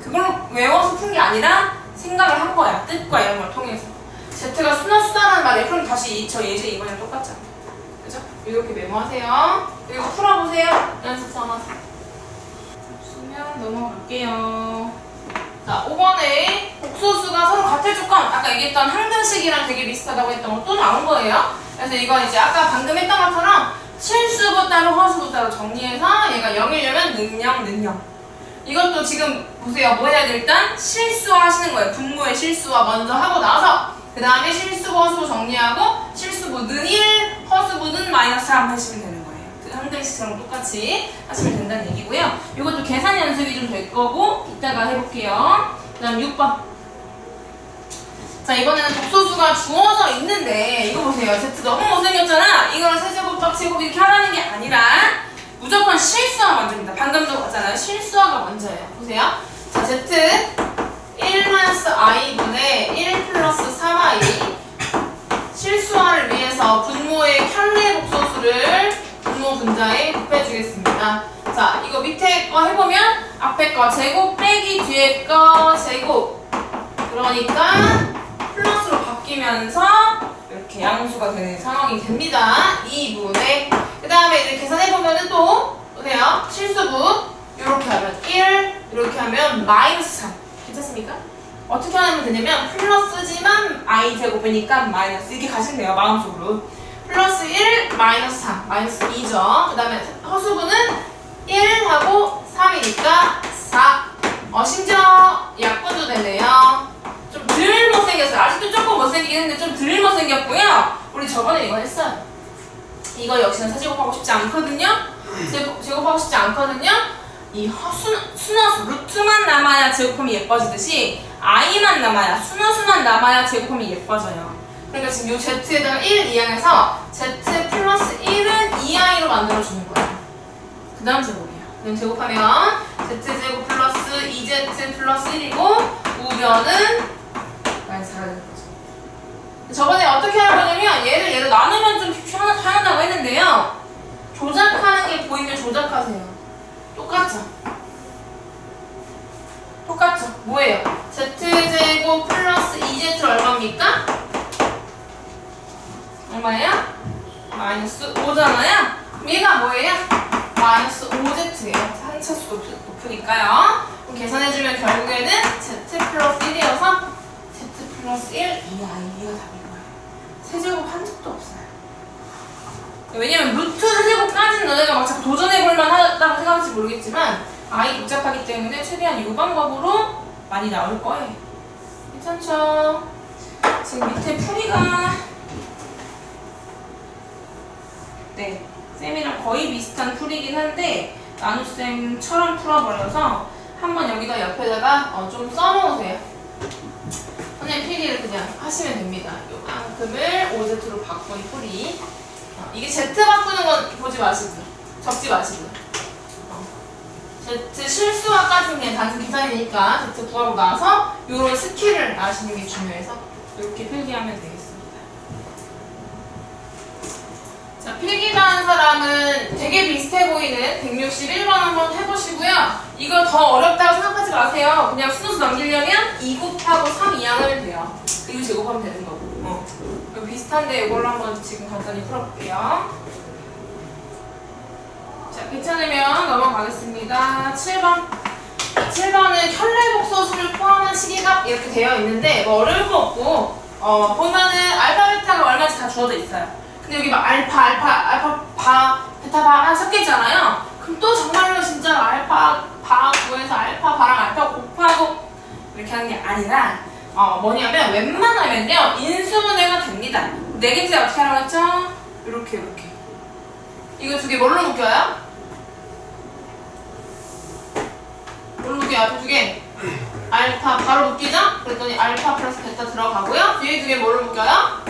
그걸로 외워서 푼 게 아니라 생각을 한 거야. 뜻과 이런 걸 통해서. Z가 순허수다라는 말이에요. 그럼 다시 저 예제 이번이랑 똑같잖아. 그죠? 이렇게 메모하세요. 그리고 풀어보세요. 연습 삼아서. 수면 넘어갈게요. 자, 5번에 복소수가 서로 같을 조건 아까 얘기했던 항등식이랑 되게 비슷하다고 했던 거 또 나온 거예요. 그래서 이건 이제 아까 방금 했던 것처럼 실수부 따로 허수부 따로 정리해서 얘가 0이려면 는 0. 이것도 지금 보세요. 뭐 해야 돼? 일단 실수화 하시는 거예요. 분모의 실수화 먼저 하고 나서 그 다음에 실수부 허수부 정리하고 실수부는 1, 허수부는 마이너스 3 하시면 되는 거예요. 그 항등식처럼 똑같이 하시면 된다는 얘기고요. 이것도 계산 연습이 좀 될 거고 이따가 해볼게요. 그 다음 6번. 자, 이번에는 복소수가 주어져 있는데 이거 보세요. Z 너무 못생겼잖아. 이거를 세제곱, 짝제곱 이렇게 하라는 게 아니라 무조건 실수화가 먼저입니다. 방금도 봤잖아요. 실수화가 먼저예요. 보세요. 자, Z 1-i분의 1 플러스 3i 실수화를 위해서 분모의 켤레 복소수를 분모 분자에 곱해주겠습니다. 자, 이거 밑에 거 해보면 앞에 거 제곱 빼기 뒤에 거 제곱 그러니까 플러스로 바뀌면서 이렇게 양수가 되는 상황이 됩니다. 2분의 그 다음에 이제 계산해보면은 또 보세요. 실수분 이렇게 하면 1 이렇게 하면 마이너스 3 괜찮습니까? 어떻게 하면 되냐면 플러스지만 i 제곱이니까 마이너스 이렇게 가시면 돼요. 마음속으로 플러스 1 마이너스 3 마이너스 2죠. 그 다음에 허수분은 1하고 3이니까 4 심지어 약분도 되네요. 좀 덜 못생겼어요. 아직도 조금 못생기긴 했는데 좀 덜 못생겼고요. 우리 저번에 이거 했어요. 이거 역시나 세제곱하고 싶지 않거든요. 제곱하고 싶지 않거든요. 이 순허수 루트만 남아야 제곱하면 예뻐지듯이 i만 남아야 순허수만 남아야 제곱하면 예뻐져요. 그러니까 지금 이 z에다가 1 이항해서 z 플러스 1은 2i로 만들어주는 거예요. 그 다음 제곱이에요. 그럼 제곱하면 z제곱 플러스 2z 플러스 1이고 우변은 마이너스 4가 되는 거죠. 저번에 어떻게 하는 거냐면 얘를 나누면 좀 편하다고 했는데요. 조작하는 게 보이면 조작하세요. 똑같죠? 똑같죠? 뭐예요? z제곱 플러스 2z 얼마입니까? 얼마예요? 마이너스 5잖아요? 얘가 뭐예요? 마이너스 5z예요. 한차수 높으니까요. 그럼 계산해주면 결국에는 z 플러스 1이어서 z 플러스 1, 2i가 답인 거예요. 세제곱 한 적도 없어요. 왜냐면 루트 세제곱까지는 너네가 막 자꾸 도전해볼만 하다고 생각할지 모르겠지만 i 복잡하기 때문에 최대한 이 방법으로 많이 나올 거예요. 괜찮죠? 지금 밑에 풀이가 네, 쌤이랑 거의 비슷한 풀이긴 한데 나눗셈처럼 풀어버려서 한번 여기다 옆에다가 좀 써놓으세요. 선생님 필기를 그냥 하시면 됩니다. 요만큼을 5Z로 바꾼 풀이 이게 Z 바꾸는 건 보지 마시고요. 적지 마시고요. Z 실수와까지는 그냥 단순 계산이니까 Z 구하고 나서 요런 스킬을 아시는 게 중요해서 이렇게 필기하면 되겠습니다. 자, 필기한 사람은 되게 비슷해 보이는 161번 한번 해보시고요. 이거 더 어렵다고 생각하지 마세요. 그냥 순수 넘기려면 2 곱하고 3 이항하면 돼요. 그리고 제곱하면 되는 거고. 이거 비슷한데 이걸로 한번 지금 간단히 풀어볼게요. 자, 괜찮으면 넘어가겠습니다. 7번. 7번은 혈례복소수를 포함한 시기값 이렇게 되어 있는데 뭐 어려울 거 없고 보면은 알파, 베타가 얼마인지 다 주어져 있어요. 근데 여기 막 알파, 베타, 바가 섞여 있잖아요. 그럼 또 정말로 진짜 알파, 바 구해서 알파, 바랑 알파 곱하고 이렇게 하는 게 아니라 뭐냐면 웬만하면요 인수분해가 됩니다. 네개째 어떻게 하라고 했죠? 이렇게 이거 두 개 뭘로 묶여요? 뭘로 묶여요? 앞에 두 개 알파 바로 묶이죠? 그랬더니 알파 플러스 베타 들어가고요. 뒤에 두 개 뭘로 묶여요?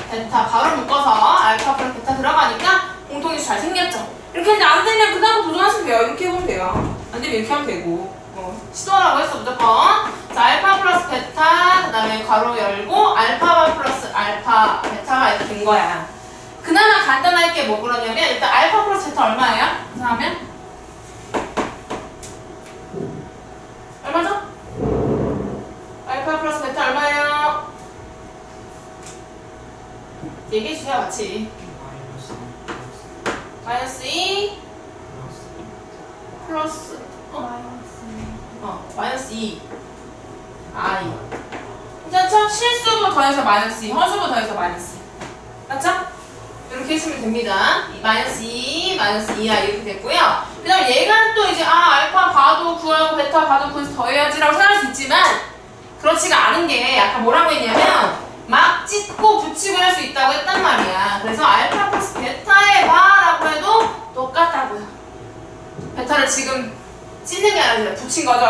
베타 바로 묶어서 알파 플러스 베타 들어가니까 공통인수 잘 생겼죠? 이렇게 했는데 안 되면 그 다음 도전하시면 돼요. 이렇게 해보면 돼요. 안 되면 이렇게 하면 되고 시도하라고 했어 무조건. 자, 알파 플러스 베타 그 다음에 괄호 열고 알파 플러스 알파 베타가 이렇게 된 거야. 그나마 간단하게 뭐 그러냐면 일단 알파 플러스 베타 얼마예요? 그래서 하면 얼마죠? 알파 플러스 베타 얼마예요? 얘기해주세요 같이. 마이너스 2 플러스 마이너스 2 i. 괜찮죠? 실수부 더해서 마이너스 2 허수부 더해서 마이너스 2 맞죠? 이렇게 해주면 됩니다. 마이너스 2 마이너스 2i 이렇게 됐고요. 그 다음에 얘가 또 이제 알파 바도 구하고 베타 바도 구해서 더해야지 라고 생각할 수 있지만 그렇지가 않은 게 아까 뭐라고 했냐면 막 찢고 붙이고 할 수 있다고 했단 말이야. 그래서 알파 플러스 베타의 바라고 해도 똑같다고요. 베타를 지금 찢는 게 아니라 붙인 거죠.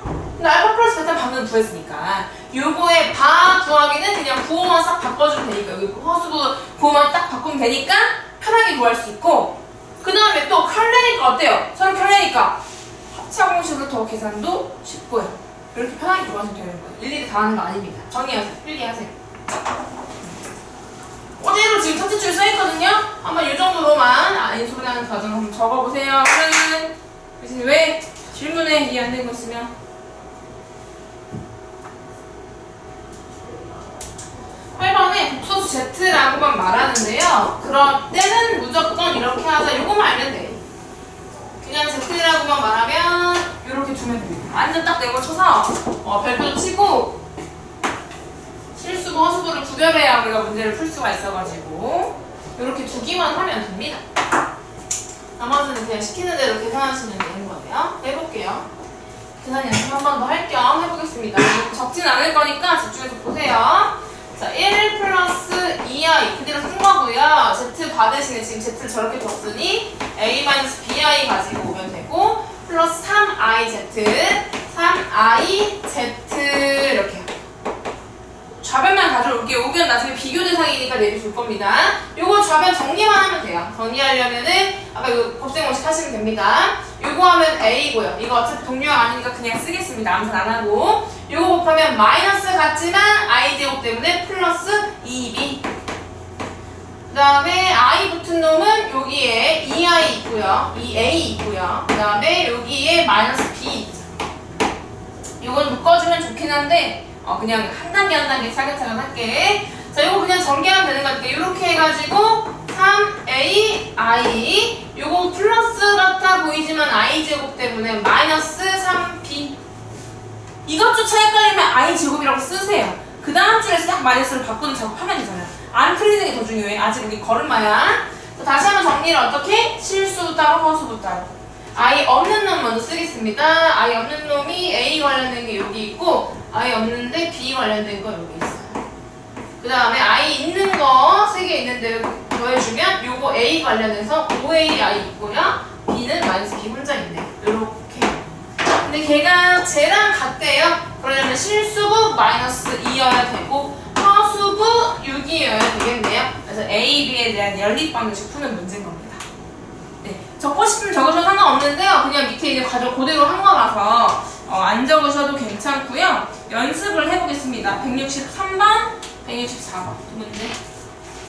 근데 알파 플러스 베타 방금 구했으니까 요거의 바 구하기는 그냥 구호만 싹 바꿔주면 되니까 여기 허수부 구호만 딱 바꾸면 되니까 편하게 구할 수 있고 그 다음에 또 컬레니까 어때요? 서로 컬레니까 합차공식으로 더 계산도 쉽고요. 이렇게 편하게 구하시면 되는 거예요. 일일이 다 하는 거 아닙니다. 정리하세요. 필기하세요. 어디로 지금 첫째 줄 써있거든요? 한번 이 정도로만 인수분해하는 과정 한번 적어보세요. 그러면 왜 질문에 이해 안 되는 거 있으면 8번에 복소수 Z라고만 말하는데요. 그럴 때는 무조건 이렇게 하자. 이거만 알면 돼. 그냥 Z라고만 말하면 이렇게 두면 됩니다. 완전 딱 내고 쳐서 별표도 치고 실수부, 허수부를 구별해야 우리가 문제를 풀 수가 있어가지고 이렇게 두기만 하면 됩니다. 나머지는 그냥 시키는 대로 계산하시면 되는 거예요. 해볼게요. 계산 연습 한 번 더 할 겸 해보겠습니다. 적진 않을 거니까 집중해서 보세요. 자, 1 플러스 2i 그대로 쓴 거고요. Z 받으시네. 지금 Z를 저렇게 뒀으니 a-bi 가지고 오면 되고 플러스 3iz 3iz 이렇게 좌변만 가져올게요. 우변 나중에 비교 대상이니까 내려줄 겁니다. 요거 좌변 정리만 하면 돼요. 정리하려면은 아까 이거 곱셈 공식 하시면 됩니다. 요거 하면 a고요. 이거 어차피 동류형 아니니까 그냥 쓰겠습니다. 암산 안 하고. 요거 곱하면 마이너스 같지만 i제곱 때문에 플러스 2b. 그 다음에 i 붙은 놈은 여기에 2i 있고요. 2a 있고요. 그 다음에 여기에 마이너스 b 있죠. 요건 묶어주면 좋긴 한데 그냥 한 단계 차근차근 할게. 자, 이거 그냥 전개하면 되는 거니까 이렇게 해가지고 3a i 요거 플러스 같아 보이지만 i 제곱 때문에 마이너스 3b. 이것조차 헷갈리면 i 제곱이라고 쓰세요. 그 다음 줄에 싹 마이너스를 바꾸는 작업하면 되잖아요. 안 틀리는 게 더 중요해. 아직 우리 걸음마야. 자, 다시 한번 정리를 어떻게? 실수 따로 허수부 따로. i 없는 놈 먼저 쓰겠습니다. i 없는 놈이 a 관련된 게 여기 있고 i 없는데 b 관련된 거 여기 있어요. 그 다음에 i 있는 거 3개 있는데 더해주면 요거 a 관련해서 5ai 있고요. b는 마이너스 b 혼자 있네. 요렇게. 근데 걔가 쟤랑 같대요. 그러려면 실수부 마이너스 2여야 되고 허수부 6이어야 되겠네요. 그래서 A, B에 대한 연립방정식 푸는 문제인 겁니다. 네, 적고 싶으면 적으셔도 상관없는데요. 그냥 밑에 있는 과정 그대로 한 거라서 안 적으셔도 괜찮고요. 연습을 해보겠습니다. 163번, 164번 두 문제.